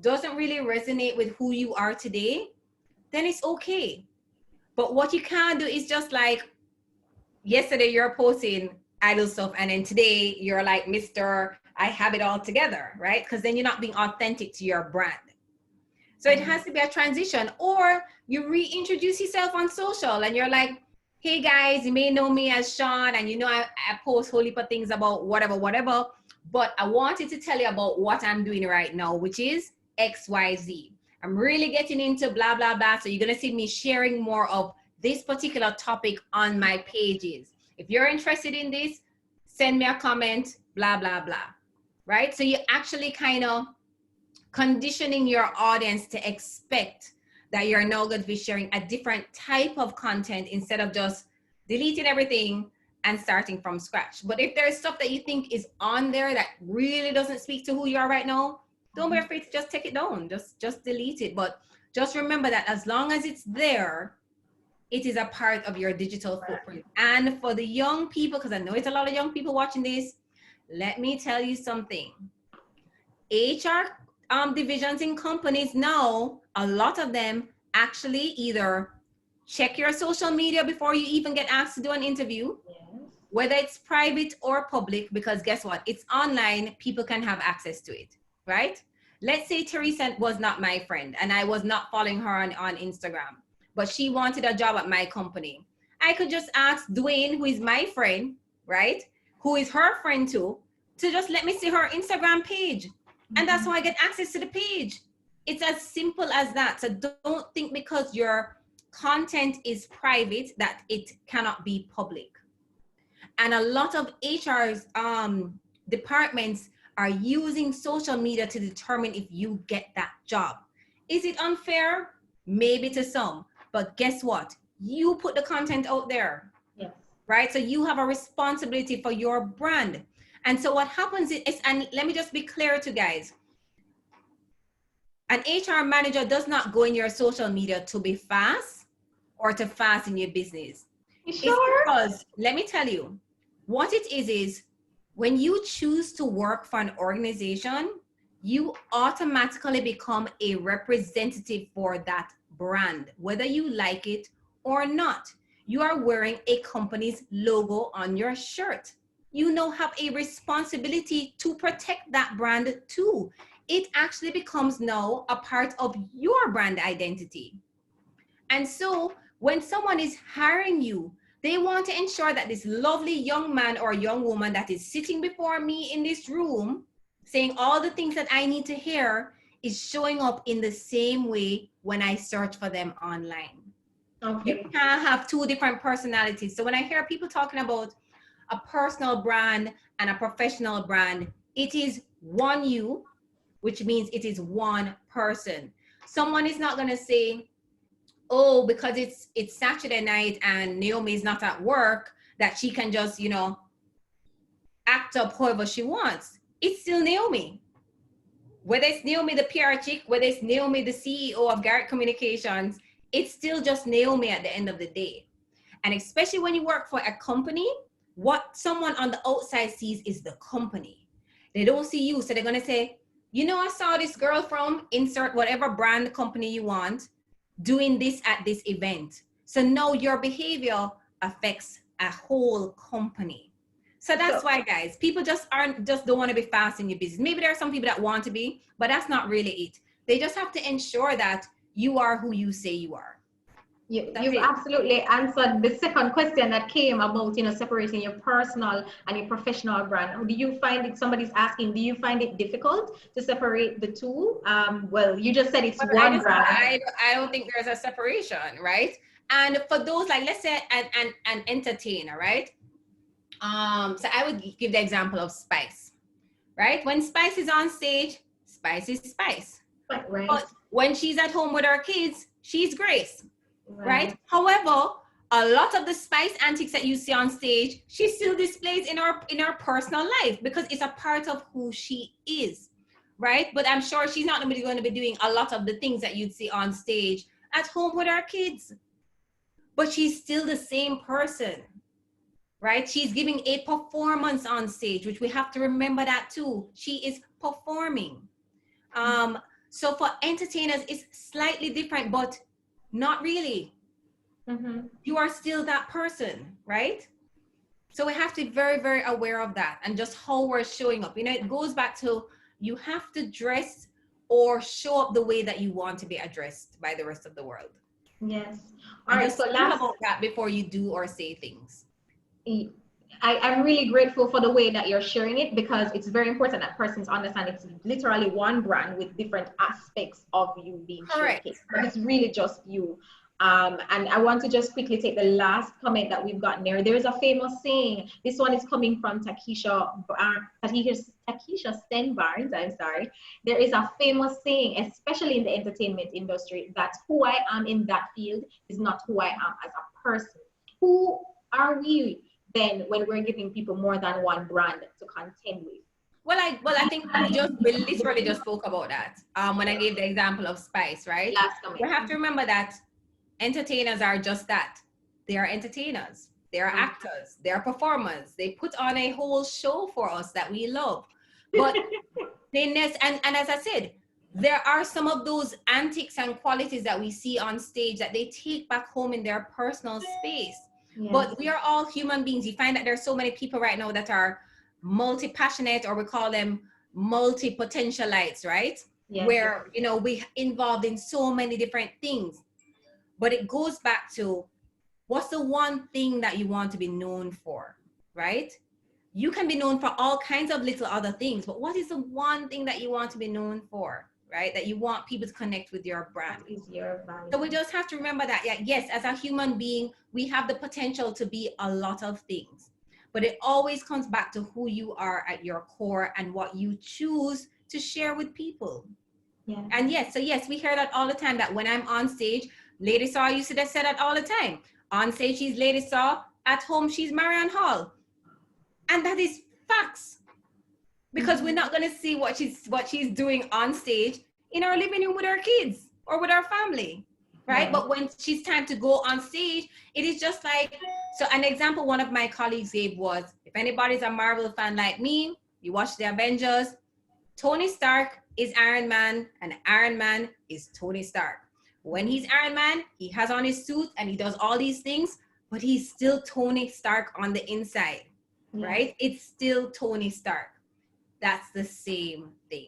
doesn't really resonate with who you are today, then it's okay. But what you can't do is just like, yesterday you're posting idle stuff and then today you're like, Mr. I have it all together, right? Because then you're not being authentic to your brand. So it has to be a transition. Or you reintroduce yourself on social and you're like, hey guys, you may know me as Sean, and you know I post whole heap of things about whatever, but I wanted to tell you about what I'm doing right now, which is XYZ. I'm really getting into blah, blah, blah. So you're going to see me sharing more of this particular topic on my pages. If you're interested in this, send me a comment, blah, blah, blah, right? So you're actually kind of conditioning your audience to expect that you're now going to be sharing a different type of content instead of just deleting everything and starting from scratch. But if there's stuff that you think is on there that really doesn't speak to who you are right now, don't be afraid to just take it down. Just delete it. But just remember that as long as it's there, it is a part of your digital footprint. And for the young people, because I know it's a lot of young people watching this, let me tell you something. HR divisions in companies now, a lot of them actually either check your social media before you even get asked to do an interview, whether it's private or public, because guess what? It's online, people can have access to it, right? Let's say Teresa was not my friend and I was not following her on Instagram, but she wanted a job at my company. I could just ask Dwayne, who is my friend, right? Who is her friend too, to just let me see her Instagram page. And that's how I get access to the page. It's as simple as that. So don't think because your content is private that it cannot be public. And a lot of HR's departments are using social media to determine if you get that job. Is it unfair? Maybe to some, but guess what? You put the content out there, right? So you have a responsibility for your brand. And so what happens is, and let me just be clear to guys, an HR manager does not go in your social media to be fast or to fast in your business. Sure. Because let me tell you, what it is when you choose to work for an organization, you automatically become a representative for that brand, whether you like it or not. You are wearing a company's logo on your shirt. You now have a responsibility to protect that brand too. It actually becomes now a part of your brand identity. And so when someone is hiring you, they want to ensure that this lovely young man or young woman that is sitting before me in this room saying all the things that I need to hear is showing up in the same way when I search for them online. Okay. You can't have two different personalities. So when I hear people talking about a personal brand and a professional brand, it is one you, which means it is one person. Someone is not going to say, oh, because it's Saturday night and Naomi is not at work, that she can just, you know, act up however she wants. It's still Naomi. Whether it's Naomi the PR chick, whether it's Naomi the CEO of Garrett Communications, it's still just Naomi at the end of the day. And especially when you work for a company, what someone on the outside sees is the company. They don't see you. So they're going to say, you know, I saw this girl from insert whatever brand company you want doing this at this event. So now your behavior affects a whole company. So that's why, guys, people just don't want to be fast in your business. Maybe there are some people that want to be, but that's not really it. They just have to ensure that you are who you say you are. You've absolutely answered the second question that came about, you know, separating your personal and your professional brand. Do you find it, somebody's asking, do you find it difficult to separate the two? Well, you just said it's one brand. I don't think there's a separation, right? And for those, like, let's say an entertainer, right? So I would give the example of Spice, right? When Spice is on stage, Spice is Spice. Right. But when she's at home with her kids, she's Grace. Right. However, a lot of the Spice antics that you see on stage, she still displays in her personal life because it's a part of who she is, right? But I'm sure she's not going to be doing a lot of the things that you'd see on stage at home with her kids. But she's still the same person, right? She's giving a performance on stage, which we have to remember that too. She is performing. So for entertainers, it's slightly different, but not really. You are still that person, right? So we have to be very, very aware of that and just how we're showing up. You know, it goes back to you have to dress or show up the way that you want to be addressed by the rest of the world. Yes. All right. So think about that before you do or say things. I'm really grateful for the way that you're sharing it because it's very important that persons understand it's literally one brand with different aspects of you being showcased. But it's really just you. And I want to just quickly take the last comment that we've gotten there. There is a famous saying. This one is coming from Takesha Stenbarns. I'm sorry. There is a famous saying, especially in the entertainment industry, that who I am in that field is not who I am as a person. Who are we then when we're giving people more than one brand to contend with? Well, I think we literally just spoke about that when I gave the example of Spice, right? We have to remember that entertainers are just that. They are entertainers. They are actors. They are performers. They put on a whole show for us that we love. But and as I said, there are some of those antics and qualities that we see on stage that they take back home in their personal space. Yes. But we are all human beings. You find that there's so many people right now that are multi-passionate, or we call them multi-potentialites, right? Yes. Where, you know, we involved in so many different things. But it goes back to what's the one thing that you want to be known for, right? You can be known for all kinds of little other things, but what is the one thing that you want to be known for, right? That you want people to connect with your brand. What is your value? So we just have to remember that, yes, as a human being, we have the potential to be a lot of things, but it always comes back to who you are at your core and what you choose to share with people. Yeah. And yes, we hear that all the time, that when I'm on stage, Lady Saw used to say that all the time. On stage, she's Lady Saw. At home, she's Marianne Hall. And that is facts. Because we're not going to see what she's doing on stage in our living room with our kids or with our family, right? Yeah. But when she's time to go on stage, it is just like, so an example one of my colleagues gave was, if anybody's a Marvel fan like me, you watch the Avengers, Tony Stark is Iron Man and Iron Man is Tony Stark. When he's Iron Man, he has on his suit and he does all these things, but he's still Tony Stark on the inside, right? It's still Tony Stark. That's the same thing.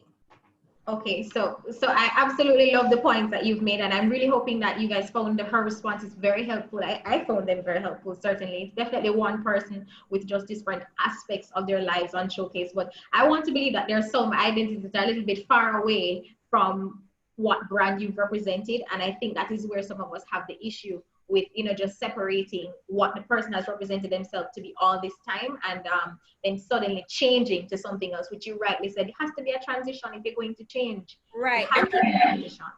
Okay, so I absolutely love the points that you've made, and I'm really hoping that you guys found her responses very helpful. I found them very helpful, certainly. It's definitely one person with just different aspects of their lives on Showcase, but I want to believe that there's some identities that are a little bit far away from what brand you've represented, and I think that is where some of us have the issue with, you know, just separating what the person has represented themselves to be all this time, and then suddenly changing to something else, which you rightly said, it has to be a transition if you're going to change. Right.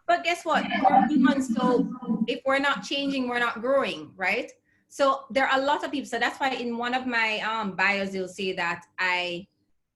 But guess what? We're humans, so if we're not changing, we're not growing, right? So there are a lot of people. So that's why in one of my bios, you'll say that I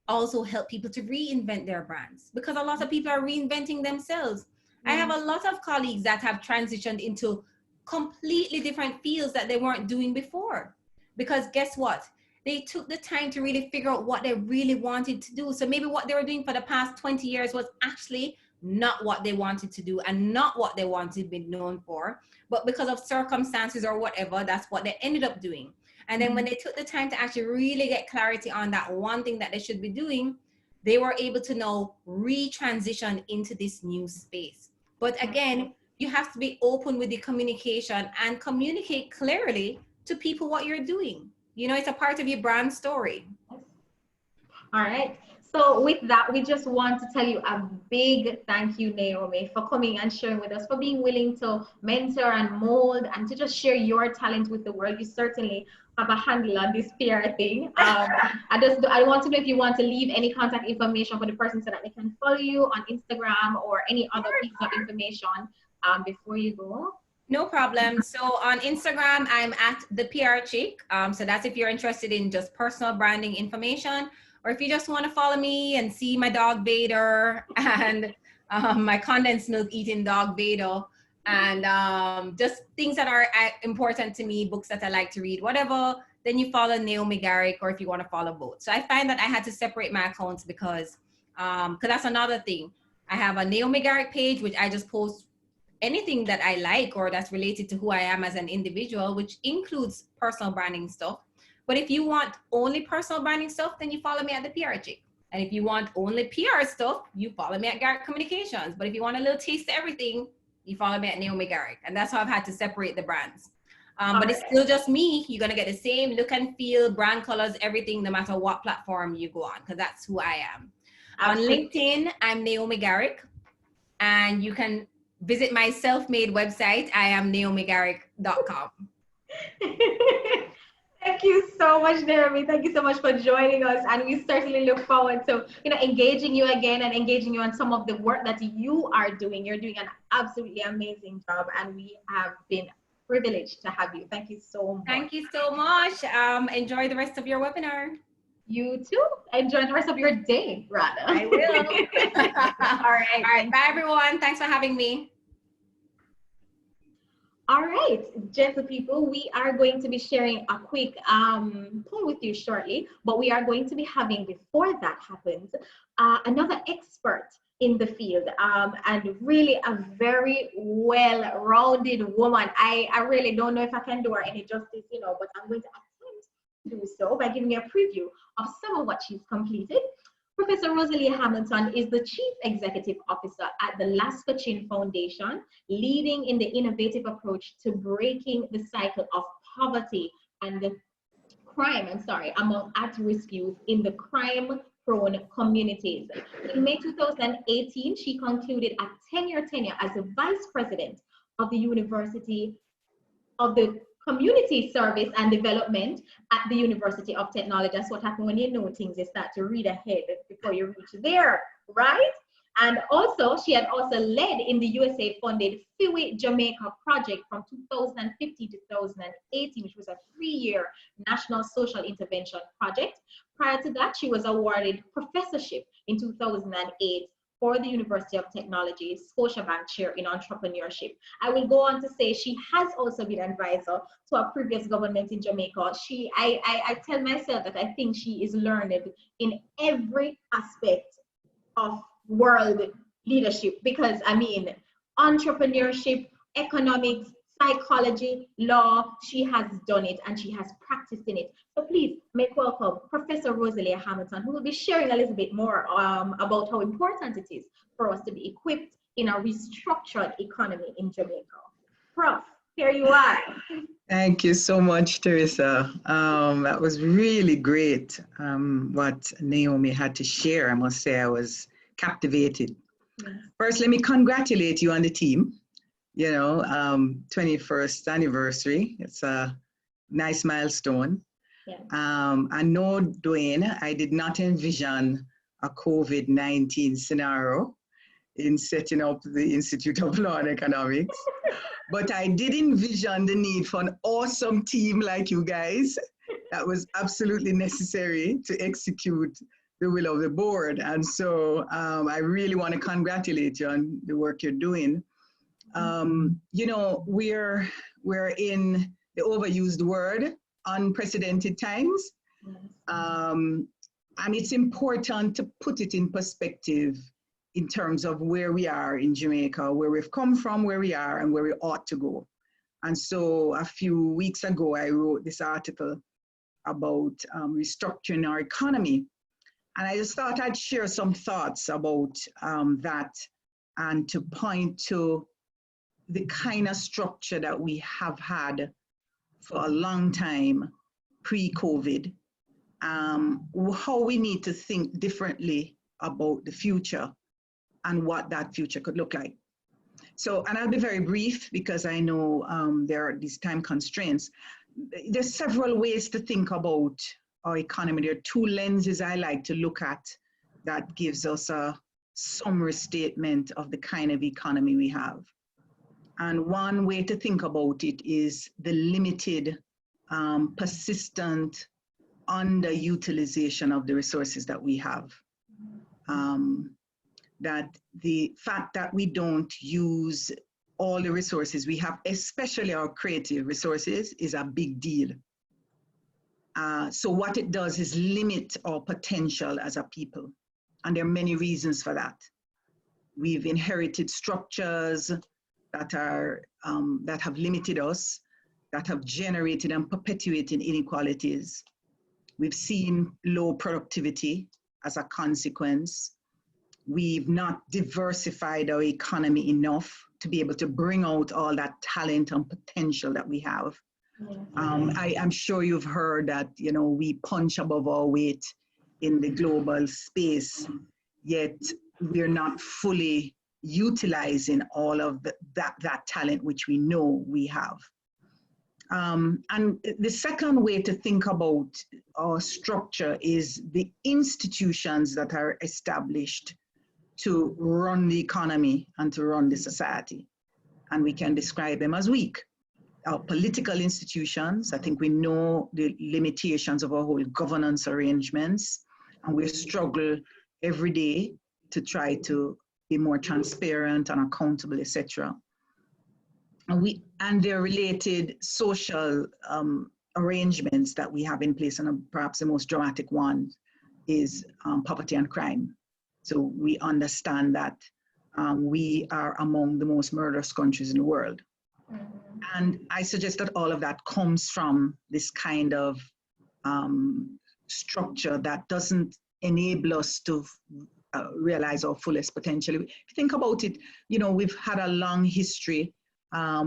also help people to reinvent their brands, because a lot of people are reinventing themselves. I have a lot of colleagues that have transitioned into completely different fields that they weren't doing before. Because guess what? They took the time to really figure out what they really wanted to do. So maybe what they were doing for the past 20 years was actually not what they wanted to do and not what they wanted to be known for. But because of circumstances or whatever, that's what they ended up doing. And then when they took the time to actually really get clarity on that one thing that they should be doing, they were able to now retransition into this new space. But again, you have to be open with the communication and communicate clearly to people what you're doing. You know, it's a part of your brand story. All right. So with that, we just want to tell you a big thank you, Naomi, for coming and sharing with us, for being willing to mentor and mold and to just share your talent with the world. You certainly have a handle on this PR thing. I want to know if you want to leave any contact information for the person so that they can follow you on Instagram or any other piece of information before you go. No problem. So on Instagram, I'm at the PR Chick. So that's if you're interested in just personal branding information, or if you just want to follow me and see my dog Vader and my condensed milk eating dog Vader, and just things that are important to me, books that I like to read, whatever, then you follow Naomi Gary, or if you want to follow both. So I find that I had to separate my accounts because that's another thing. I have a Naomi Gary page, which I just post anything that I like or that's related to who I am as an individual, which includes personal branding stuff. But if you want only personal branding stuff, then you follow me at the PR Chick. And if you want only PR stuff, you follow me at Garrick Communications. But if you want a little taste of everything, you follow me at Naomi Garrick. And that's how I've had to separate the brands. But it's still just me. You're going to get the same look and feel, brand colors, everything, no matter what platform you go on, because that's who I am. Absolutely. On LinkedIn, I'm Naomi Garrick. And you can visit my self-made website. I am naomigarrick.com. Thank you so much, Naomi. Thank you so much for joining us. And we certainly look forward to, engaging you again and engaging you on some of the work that you are doing. You're doing an absolutely amazing job, and we have been privileged to have you. Thank you so much. Thank you so much. Enjoy the rest of your webinar. You too. Enjoy the rest of your day, rather. I will. All right. Bye, everyone. Thanks for having me. All right, gentle people, we are going to be sharing a quick poll with you shortly, but we are going to be having, before that happens, another expert in the field, and really a very well-rounded woman. I really don't know if I can do her any justice, but I'm going to attempt to do so by giving you a preview of some of what she's completed. Professor Rosalia Hamilton is the Chief Executive Officer at the Lasker Chin Foundation, leading in the innovative approach to breaking the cycle of poverty and crime, among at-risk youth in the crime-prone communities. In May 2018, she concluded a 10-year tenure as the Vice President of the University of the Community Service and Development at the University of Technology. That's what happens when you know things, you start to read ahead before you reach there, right? And also, she had also led in the USA-funded FIWI Jamaica project from 2015 to 2018, which was a 3-year national social intervention project. Prior to that, she was awarded professorship in 2008 for the University of Technology, Scotiabank Chair in Entrepreneurship. I will go on to say she has also been advisor to a previous government in Jamaica. I tell myself that I think she is learned in every aspect of world leadership, because entrepreneurship, economics, psychology, law, she has done it and she has practiced in it. So please make welcome Professor Rosalia Hamilton, who will be sharing a little bit more about how important it is for us to be equipped in a restructured economy in Jamaica. Prof, here you are. Thank you so much, Teresa. That was really great, what Naomi had to share. I must say I was captivated. Yes. First, let me congratulate you on the team. 21st anniversary. It's a nice milestone. Yeah. I know, Dwayne, I did not envision a COVID-19 scenario in setting up the Institute of Law and Economics. but I did envision the need for an awesome team like you guys. That was absolutely necessary to execute the will of the board. And so I really want to congratulate you on the work you're doing. You know, we're in the overused word, unprecedented times. And it's important to put it in perspective in terms of where we are in Jamaica, where we've come from, where we are, and where we ought to go. And so a few weeks ago, I wrote this article about restructuring our economy. And I just thought I'd share some thoughts about that and to point to the kind of structure that we have had for a long time pre-COVID, how we need to think differently about the future and what that future could look like. So, and I'll be very brief because I know there are these time constraints. There's several ways to think about our economy. There are two lenses I like to look at that gives us a summary statement of the kind of economy we have. And one way to think about it is the limited, persistent underutilization of the resources that we have. That the fact that we don't use all the resources we have, especially our creative resources, is a big deal. So what it does is limit our potential as a people. And there are many reasons for that. We've inherited structures that are that have limited us, that have generated and perpetuated inequalities. We've seen low productivity as a consequence. We've not diversified our economy enough to be able to bring out all that talent and potential that we have. I'm sure you've heard that, you know, we punch above our weight in the global space, yet we're not fully utilizing all of that talent which we know we have. And the second way to think about our structure is the institutions that are established to run the economy and to run the society. And we can describe them as weak. Our political institutions, I think we know the limitations of our whole governance arrangements, and we struggle every day to try to be more transparent and accountable, etc. And their related social arrangements that we have in place, and perhaps the most dramatic one is poverty and crime. So we understand that we are among the most murderous countries in the world. And I suggest that all of that comes from this kind of structure that doesn't enable us to realize our fullest potential. If you think about it, you know, we've had a long history.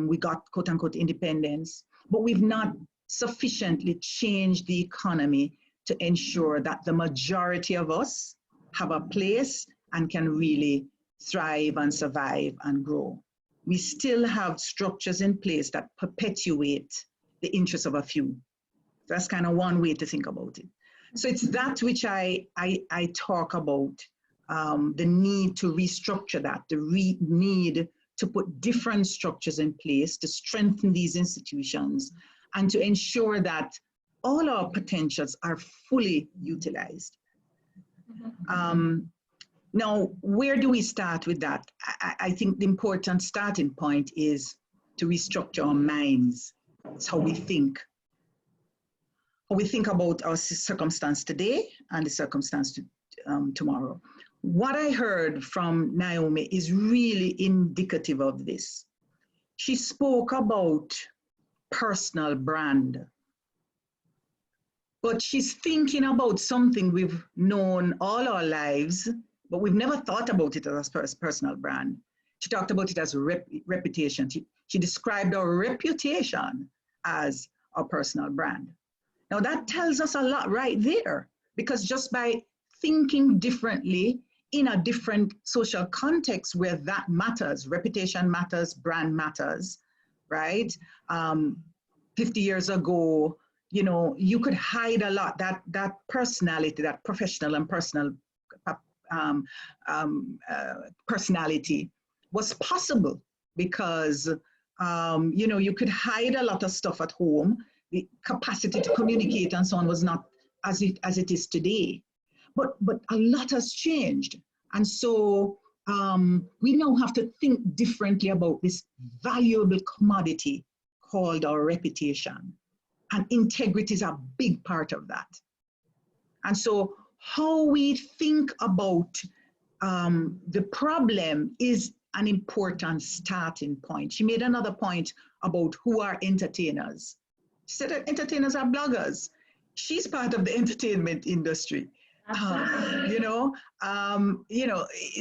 We got quote unquote independence, but we've not sufficiently changed the economy to ensure that the majority of us have a place and can really thrive and survive and grow. We still have structures in place that perpetuate the interests of a few. That's kind of one way to think about it. So it's that which I talk about, the need to restructure that, the need to put different structures in place to strengthen these institutions and to ensure that all our potentials are fully utilized. Now, where do we start with that? I think the important starting point is to restructure our minds. It's how we think. How we think about our circumstance today and the circumstance tomorrow. What I heard from Naomi is really indicative of this. She spoke about personal brand, but she's thinking about something we've known all our lives, but we've never thought about it as personal brand. She talked about it as reputation. She described our reputation as our personal brand. Now that tells us a lot right there, because just by thinking differently in a different social context where that matters, reputation matters, brand matters, right? 50 years ago, you know, you could hide a lot, that personality, that professional and personal personality was possible because You know, you could hide a lot of stuff at home. The capacity to communicate and so on was not as it is today. But a lot has changed. And so we now have to think differently about this valuable commodity called our reputation. And integrity is a big part of that. And so how we think about the problem is an important starting point. She made another point about who are entertainers. She said that entertainers are bloggers. She's part of the entertainment industry. You know,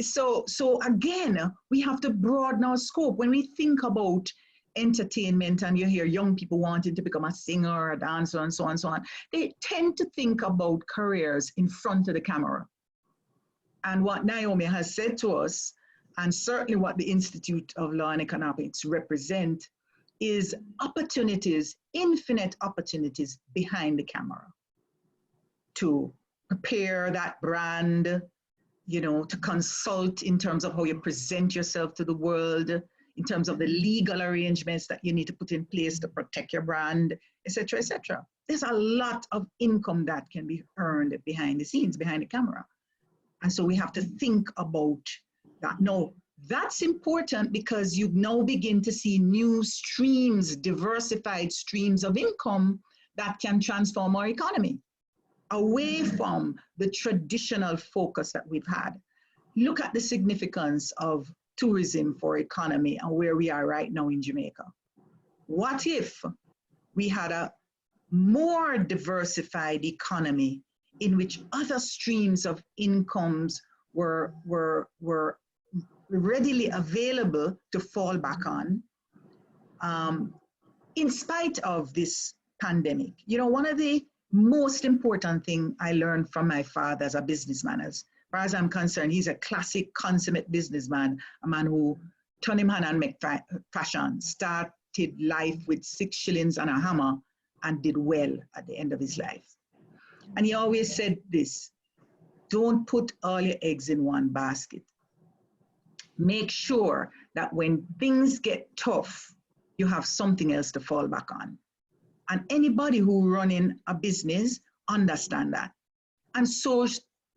so again, we have to broaden our scope. When we think about entertainment and you hear young people wanting to become a singer, a dancer, and so on and so on, they tend to think about careers in front of the camera. And what Naomi has said to us, and certainly what the Institute of Law and Economics represent, is opportunities, infinite opportunities behind the camera to prepare that brand, you know, to consult in terms of how you present yourself to the world, in terms of the legal arrangements that you need to put in place to protect your brand, etc., etc. There's a lot of income that can be earned behind the scenes, behind the camera. And so we have to think about that. No, that's important because you now begin to see new streams, diversified streams of income that can transform our economy away from the traditional focus that we've had. Look at the significance of tourism for economy and where we are right now in Jamaica. What if we had a more diversified economy in which other streams of incomes were readily available to fall back on in spite of this pandemic? You know, one of the most important thing I learned from my father as a businessman, as far as I'm concerned, he's a classic consummate businessman, a man who turned him hand and make fashion, started life with 6 shillings and a hammer and did well at the end of his life. And he always said this: don't put all your eggs in one basket. Make sure that when things get tough, you have something else to fall back on. And anybody who running a business understand that. And so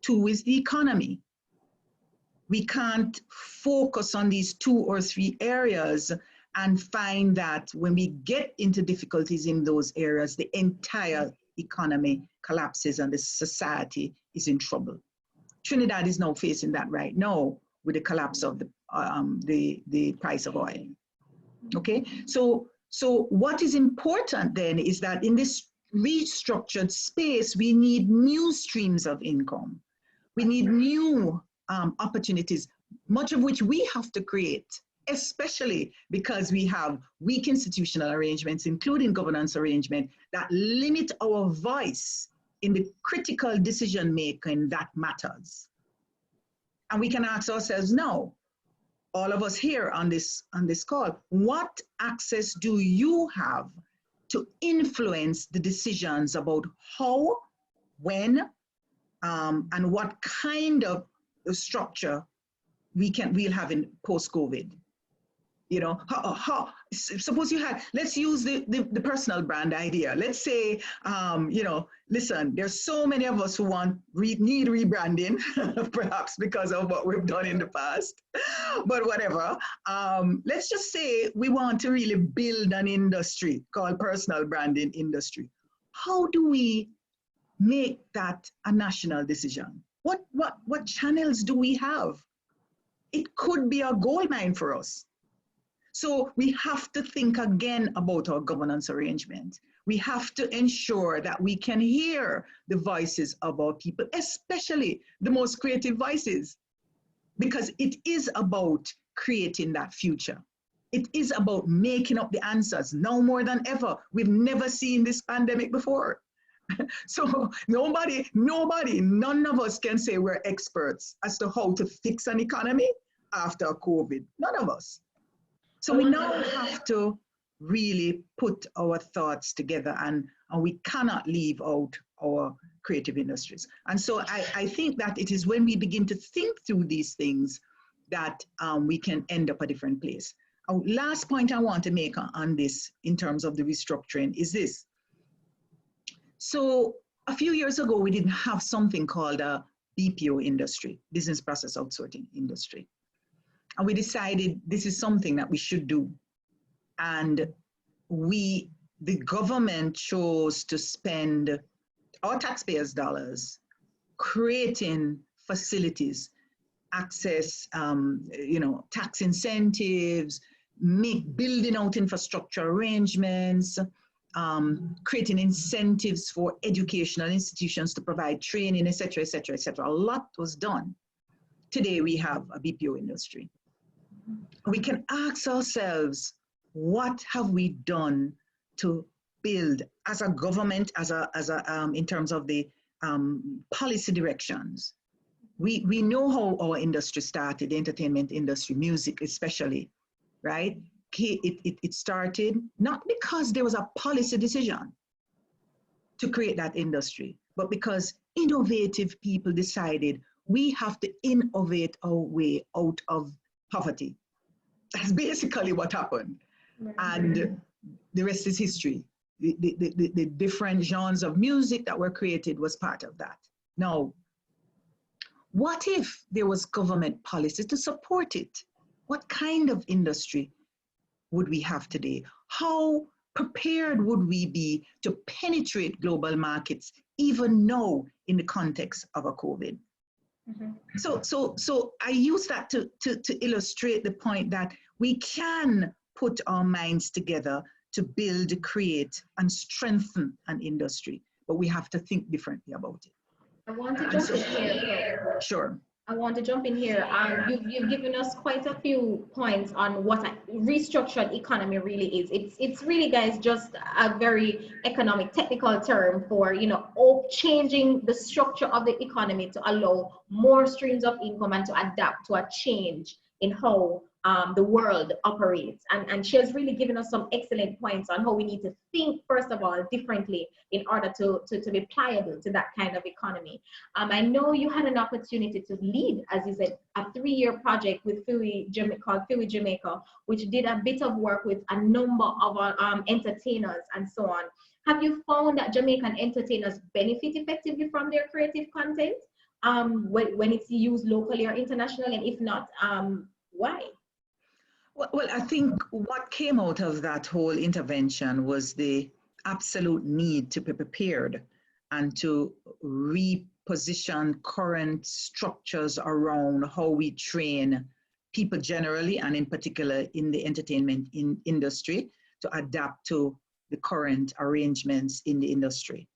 too is the economy. We can't focus on these 2 or 3 areas and find that when we get into difficulties in those areas, the entire economy collapses and the society is in trouble. Trinidad is now facing that right now with the collapse of the price of oil. Okay, so what is important then is that in this restructured space, we need new streams of income. We need new opportunities, much of which we have to create, especially because we have weak institutional arrangements, including governance arrangement, that limit our voice in the critical decision making that matters. And we can ask ourselves now, all of us here on this call, what access do you have to influence the decisions about how, when, and what kind of structure we'll have in post-COVID? You know, suppose you had, let's use the personal brand idea. Let's say, you know, listen, there's so many of us who need rebranding, perhaps because of what we've done in the past, but whatever. Let's just say we want to really build an industry called personal branding industry. How do we make that a national decision? What channels do we have? It could be a goldmine for us. So we have to think again about our governance arrangement. We have to ensure that we can hear the voices of our people, especially the most creative voices, because it is about creating that future. It is about making up the answers now more than ever. We've never seen this pandemic before. So none of us can say we're experts as to how to fix an economy after COVID. None of us. So we now have to really put our thoughts together, and we cannot leave out our creative industries. And so I think that it is when we begin to think through these things that we can end up a different place. last point I want to make on this in terms of the restructuring is this. So a few years ago, we didn't have something called a BPO industry, business process outsourcing industry. And we decided this is something that we should do. And the government chose to spend our taxpayers' dollars creating facilities, access, tax incentives, building out infrastructure arrangements, creating incentives for educational institutions to provide training, et cetera, et cetera, et cetera. A lot was done. Today we have a BPO industry. We can ask ourselves, what have we done to build as a government, in terms of the policy directions? We know how our industry started, the entertainment industry, music especially, right? It started not because there was a policy decision to create that industry, but because innovative people decided we have to innovate our way out of poverty. That's basically what happened. And the rest is history. The different genres of music that were created was part of that. Now, what if there was government policy to support it? What kind of industry would we have today? How prepared would we be to penetrate global markets, even now in the context of a COVID? So I use that to illustrate the point that we can put our minds together to build, create, and strengthen an industry, but we have to think differently about it. I want to jump in here. Sure. I want to jump in here. You've given us quite a few points on what a restructured economy really is. It's really, guys, just a very economic, technical term for, changing the structure of the economy to allow more streams of income and to adapt to a change in how the world operates. And she has really given us some excellent points on how we need to think, first of all, differently in order to be pliable to that kind of economy. I know you had an opportunity to lead, as you said, a 3-year project with called Philly Jamaica, which did a bit of work with a number of entertainers and so on. Have you found that Jamaican entertainers benefit effectively from their creative content when it's used locally or internationally? And if not, why? Well, I think what came out of that whole intervention was the absolute need to be prepared and to reposition current structures around how we train people generally, and in particular in the entertainment industry, to adapt to the current arrangements in the industry.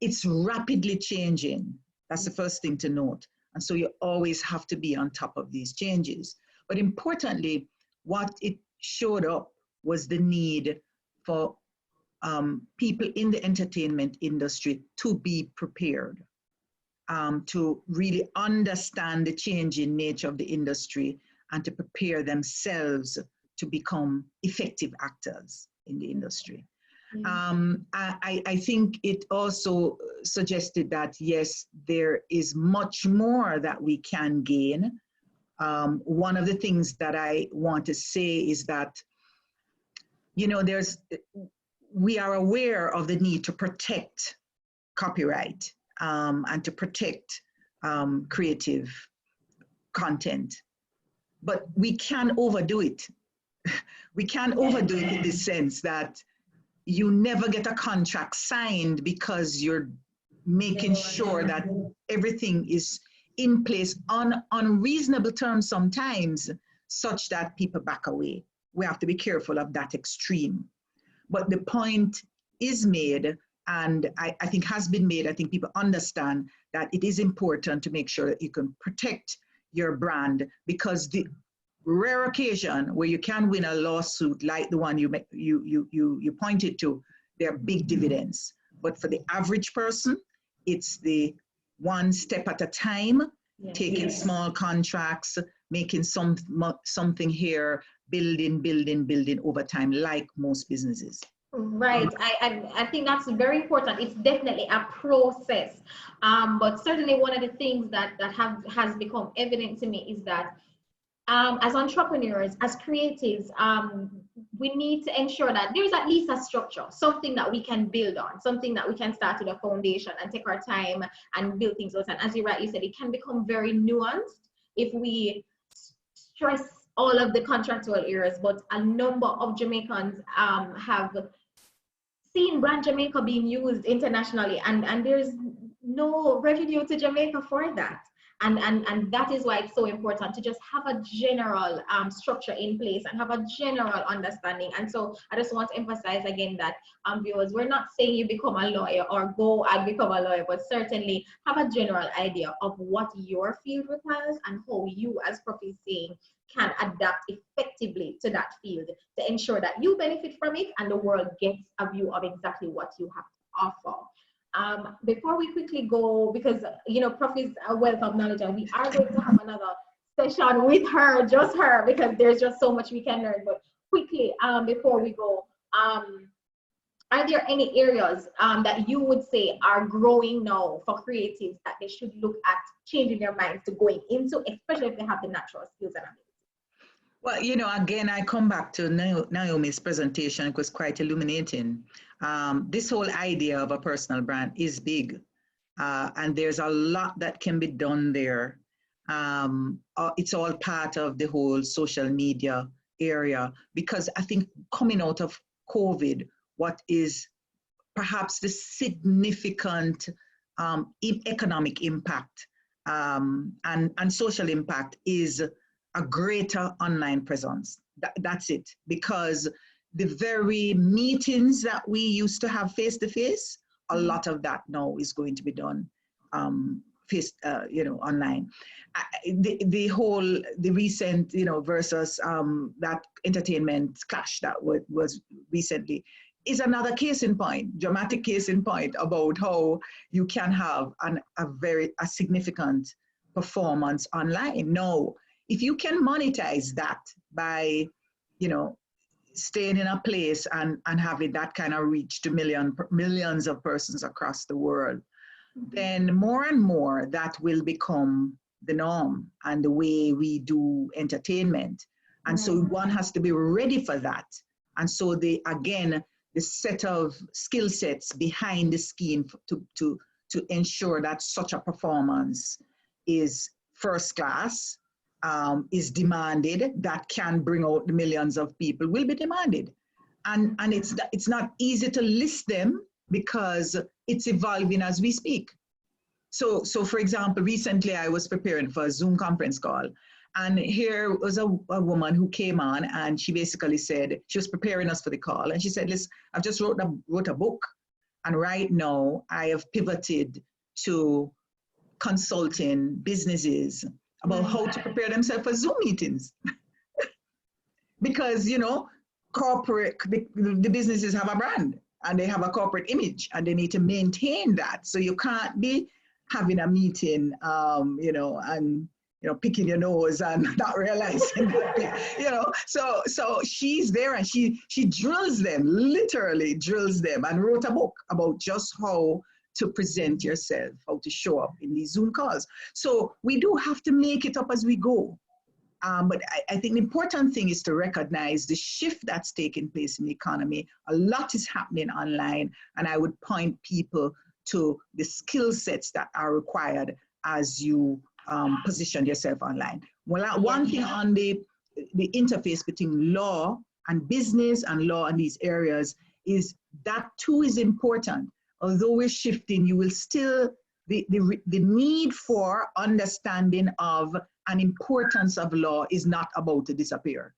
It's rapidly changing. That's the first thing to note. And so you always have to be on top of these changes. But importantly, what it showed up was the need for people in the entertainment industry to be prepared, to really understand the changing nature of the industry and to prepare themselves to become effective actors in the industry. I think it also suggested that, yes, there is much more that we can gain. One of the things that I want to say is that, we are aware of the need to protect copyright and to protect creative content, but we can't overdo it. We can't overdo it in the sense that you never get a contract signed because you're making sure that everything is in place on unreasonable terms sometimes, such that people back away. We have to be careful of that extreme. But the point is made, and I think has been made. I think people understand that it is important to make sure that you can protect your brand, because the rare occasion where you can win a lawsuit like the one you pointed to, there are big dividends. But for the average person, it's the one step at a time, taking small contracts, making something here, building over time, like most businesses. Right. I think that's very important. It's definitely a process. But certainly one of the things that has become evident to me is that as entrepreneurs, as creatives, we need to ensure that there's at least a structure, something that we can build on, something that we can start with a foundation and take our time and build things out. And as you rightly said, it can become very nuanced if we stress all of the contractual areas. But a number of Jamaicans have seen brand Jamaica being used internationally, and there's no revenue to Jamaica for that. And that is why it's so important to just have a general structure in place and have a general understanding. And so I just want to emphasize again that viewers, we're not saying you become a lawyer or go and become a lawyer, but certainly have a general idea of what your field requires and how you, as Prof is saying, can adapt effectively to that field to ensure that you benefit from it and the world gets a view of exactly what you have to offer. Before we quickly go, because Prof is a wealth of knowledge, and we are going to have another session with her, just her, because there's just so much we can learn. But quickly, before we go, are there any areas that you would say are growing now for creatives that they should look at changing their minds to going into, especially if they have the natural skills and abilities? Well, again, I come back to Naomi's presentation. It was quite illuminating. This whole idea of a personal brand is big, and there's a lot that can be done there. It's all part of the whole social media area, because I think coming out of COVID, what is perhaps the significant economic impact and social impact is a greater online presence. That's it. Because the very meetings that we used to have face-to-face, a lot of that now is going to be done online. The recent, versus that entertainment clash that was recently is another case in point, dramatic case in point about how you can have a significant performance online. Now, if you can monetize that by, staying in a place and having that kind of reach to millions of persons across the world, then more and more that will become the norm and the way we do entertainment. And so one has to be ready for that. And so the set of skill sets behind the scheme to ensure that such a performance is first class, is demanded, that can bring out the millions of people, will be demanded. And it's not easy to list them because it's evolving as we speak. So for example, recently I was preparing for a Zoom conference call, and here was a woman who came on, and she basically said, she was preparing us for the call, and she said, listen, I've just wrote a book, and right now I have pivoted to consulting businesses about how to prepare themselves for Zoom meetings. Because, corporate, the businesses have a brand and they have a corporate image and they need to maintain that. So you can't be having a meeting, and, picking your nose and not realizing that, so she's there and she drills them, literally drills them, and wrote a book about just how to present yourself, how to show up in these Zoom calls. So we do have to make it up as we go. But I think the important thing is to recognize the shift that's taking place in the economy. A lot is happening online, and I would point people to the skill sets that are required as you position yourself online. Well, one thing on the interface between law and business and law in these areas is that too is important. Although we're shifting, you will still, the need for understanding of and importance of law is not about to disappear.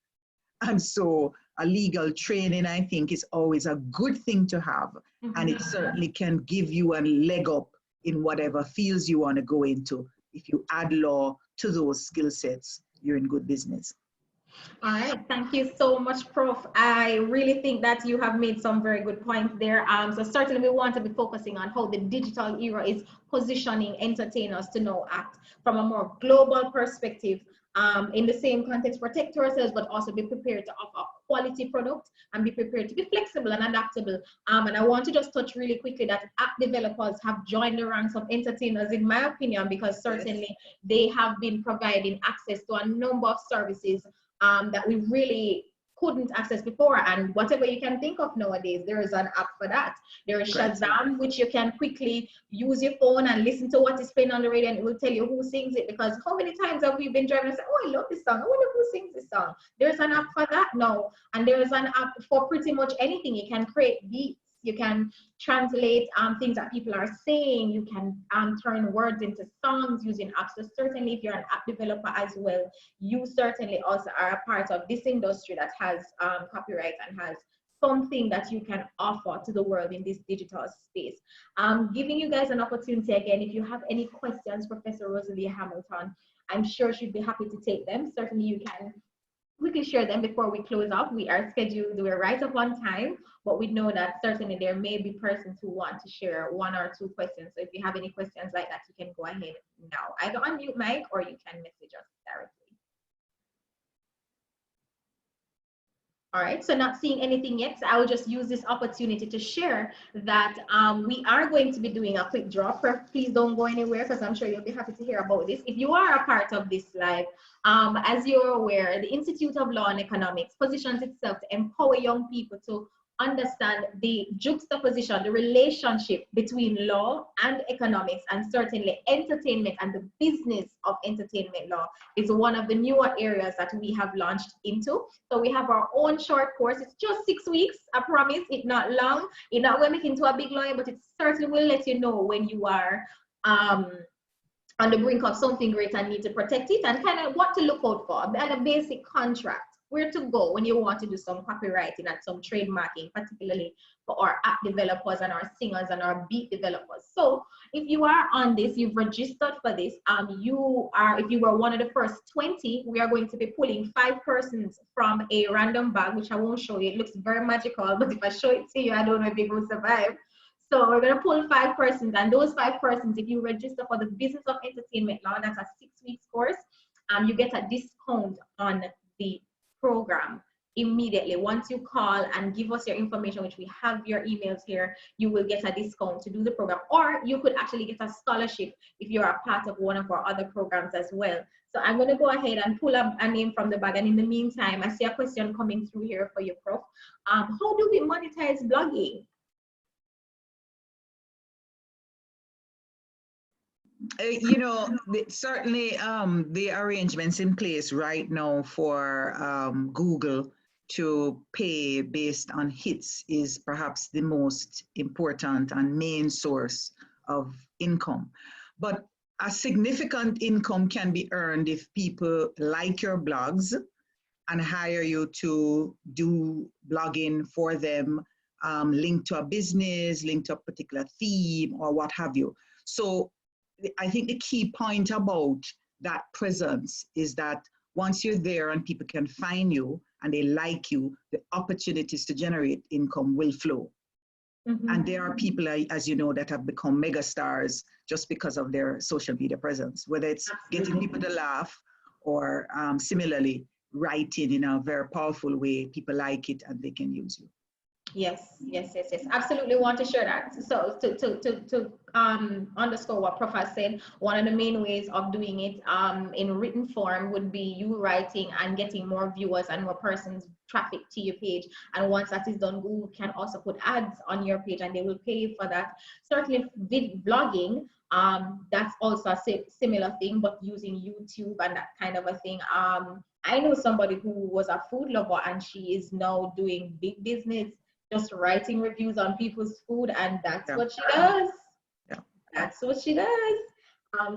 And so a legal training, I think, is always a good thing to have. And it certainly can give you a leg up in whatever fields you want to go into. If you add law to those skill sets, you're in good business. All right, thank you so much, Prof. I really think that you have made some very good points there. So certainly we want to be focusing on how the digital era is positioning entertainers to now act from a more global perspective in the same context, protect ourselves, but also be prepared to offer quality product and be prepared to be flexible and adaptable. And I want to just touch really quickly that app developers have joined the ranks of entertainers, in my opinion, because certainly they have been providing access to a number of services that we really couldn't access before. And whatever you can think of nowadays, there is an app for that. There is Shazam, which you can quickly use your phone and listen to what is playing on the radio, and it will tell you who sings it. Because how many times have we been driving and said, oh, I love this song, I wonder who sings this song. There's an app for that now, and there is an app for pretty much anything. You can create beats, you can translate things that people are saying, you can turn words into songs using apps. So certainly if you're an app developer as well, you certainly also are a part of this industry that has copyright and has something that you can offer to the world in this digital space. Giving you guys an opportunity again, if you have any questions, Professor Rosalia Hamilton, I'm sure she'd be happy to take them. Certainly you can quickly share them before we close off. We are scheduled, we're right up on time, but we know that certainly there may be persons who want to share 1 or 2 questions. So if you have any questions like that, you can go ahead now. Either unmute mic or you can message us directly. All right, so not seeing anything yet, so I will just use this opportunity to share that we are going to be doing a quick draw. Please don't go anywhere because I'm sure you'll be happy to hear about this. If you are a part of this live, as you're aware, the Institute of Law and Economics positions itself to empower young people to understand the juxtaposition, the relationship between law and economics, and certainly entertainment and the business of entertainment law is one of the newer areas that we have launched into. So we have our own short course. It's just 6 weeks, I promise. It's not long. It's not going to make it into a big lawyer, but it certainly will let you know when you are on the brink of something great and need to protect it, and kind of what to look out for, and a basic contract, where to go when you want to do some copywriting and some trademarking, particularly for our app developers and our singers and our beat developers. So if you are on this, you've registered for this, if you were one of the first 20, we are going to be pulling 5 persons from a random bag, which I won't show you. It looks very magical, but if I show it to you, I don't know if it will survive. So we're going to pull 5 persons, and those 5 persons, if you register for the business of entertainment law, that's a 6 weeks course, you get a discount on the program immediately. Once you call and give us your information, which we have your emails here, you will get a discount to do the program, or you could actually get a scholarship if you're a part of one of our other programs as well. So I'm going to go ahead and pull up a name from the bag, and in the meantime, I see a question coming through here for you, Prof. How do we monetize blogging? You know, certainly the arrangements in place right now for Google to pay based on hits is perhaps the most important and main source of income. But a significant income can be earned if people like your blogs and hire you to do blogging for them, linked to a business, linked to a particular theme or what have you. So I think the key point about that presence is that once you're there and people can find you and they like you, the opportunities to generate income will flow. And there are people, as you know, that have become mega stars just because of their social media presence, whether it's getting people to laugh or similarly writing in a very powerful way. People like it and they can use you. Yes. Absolutely want to share that. So to underscore what Prof has said, one of the main ways of doing it in written form would be you writing and getting more viewers and more persons traffic to your page. And once that is done, Google can also put ads on your page and they will pay you for that. Certainly blogging, that's also a similar thing, but using YouTube and that kind of a thing. I know somebody who was a food lover and she is now doing big business, just writing reviews on people's food, and that's what she does. That's what she does.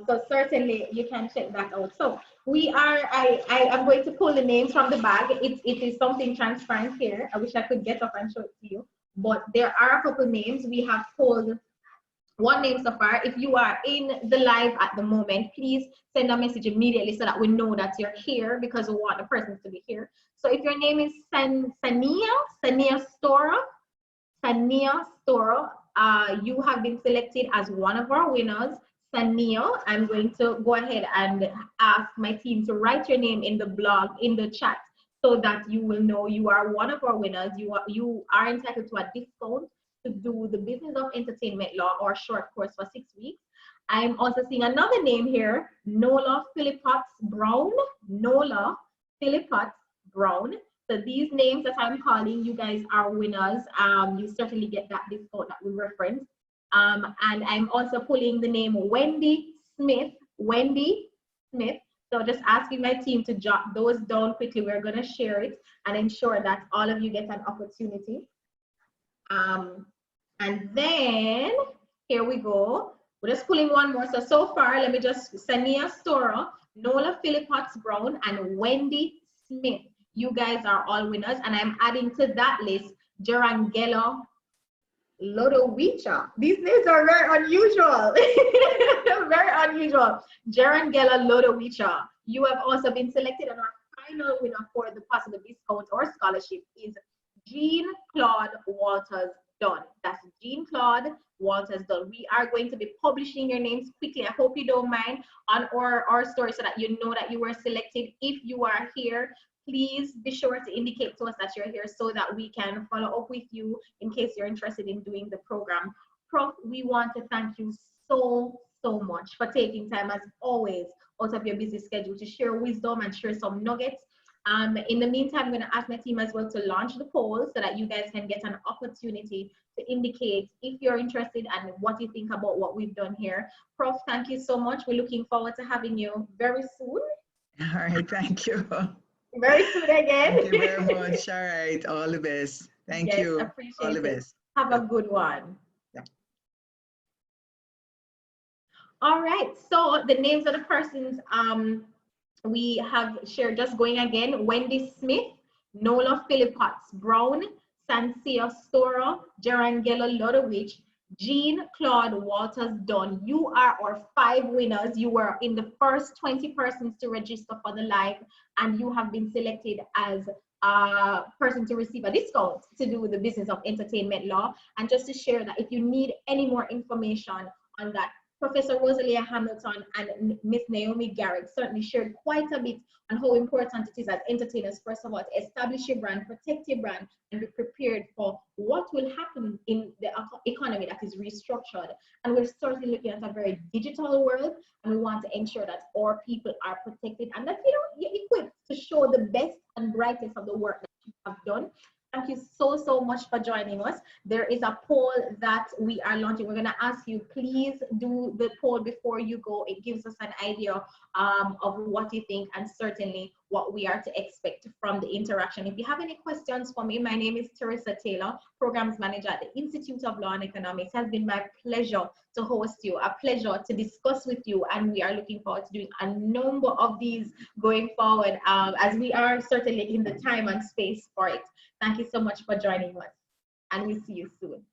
So certainly you can check that out. So we are, I am going to pull the names from the bag. It is something transparent here. I wish I could get up and show it to you, but there are a couple names. We have pulled 1 name so far. If you are in the live at the moment, please send a message immediately so that we know that you're here, because we want the persons to be here. So if your name is Sania Storo, you have been selected as one of our winners. Sanio, I'm going to go ahead and ask my team to write your name in the blog, in the chat, so that you will know you are one of our winners. You are entitled to a discount to do the Business of Entertainment Law or short course for 6 weeks. I'm also seeing another name here, Nola Philippots Brown. Nola Philippots Brown. So these names that I'm calling, you guys are winners. You certainly get that discount that we referenced. And I'm also pulling the name Wendy Smith. Wendy Smith. So just asking my team to jot those down quickly. We're going to share it and ensure that all of you get an opportunity. And then here we go. We're just pulling one more. So far, let me just Sania Stora, Nola Philippots Brown, and Wendy Smith. You guys are all winners. And I'm adding to that list Gerangelo Lodowicha. These names are very unusual. Very unusual. Gerangelo Lodowicha. You have also been selected, and our final winner for the possible discount or scholarship is Jean Claude Walters Dunn. That's Jean Claude Walters Dunn. We are going to be publishing your names quickly. I hope you don't mind on our story so that you know that you were selected. If you are here, please be sure to indicate to us that you're here so that we can follow up with you in case you're interested in doing the program. Prof, we want to thank you so much for taking time, as always, out of your busy schedule to share wisdom and share some nuggets. In the meantime, I'm going to ask my team as well to launch the poll so that you guys can get an opportunity to indicate if you're interested and what you think about what we've done here. Prof, thank you so much. We're looking forward to having you very soon. All right, thank you. Very soon again. Thank you very much. All right, all the best. Thank you. Appreciate all the it. best. Have a good one. Yeah. All right, so the names of the persons we have shared, just going again: Wendy Smith, Nola Philippots Brown, Sansia Stora, Gerangelo Lodowich, Jean Claude Walters Dunn. You are our 5 winners. You were in the first 20 persons to register for the live, and you have been selected as a person to receive a discount to do with the Business of Entertainment Law. And just to share that if you need any more information on that, Professor Rosalia Hamilton and Miss Naomi Gary certainly shared quite a bit on how important it is as entertainers, first of all, to establish your brand, protect your brand, and be prepared for what will happen in the economy that is restructured. And we're certainly looking at a very digital world, and we want to ensure that our people are protected and that you're equipped to show the best and brightest of the work that you have done. Thank you so much for joining us. There is a poll that we are launching. We're going to ask you, please do the poll before you go. It gives us an idea of what you think and certainly what we are to expect from the interaction. If you have any questions for me, my name is Teresa Taylor, Programs Manager at the Institute of Law and Economics. It has been my pleasure to host you, a pleasure to discuss with you, and we are looking forward to doing a number of these going forward as we are certainly in the time and space for it. Thank you so much for joining us, and we'll see you soon.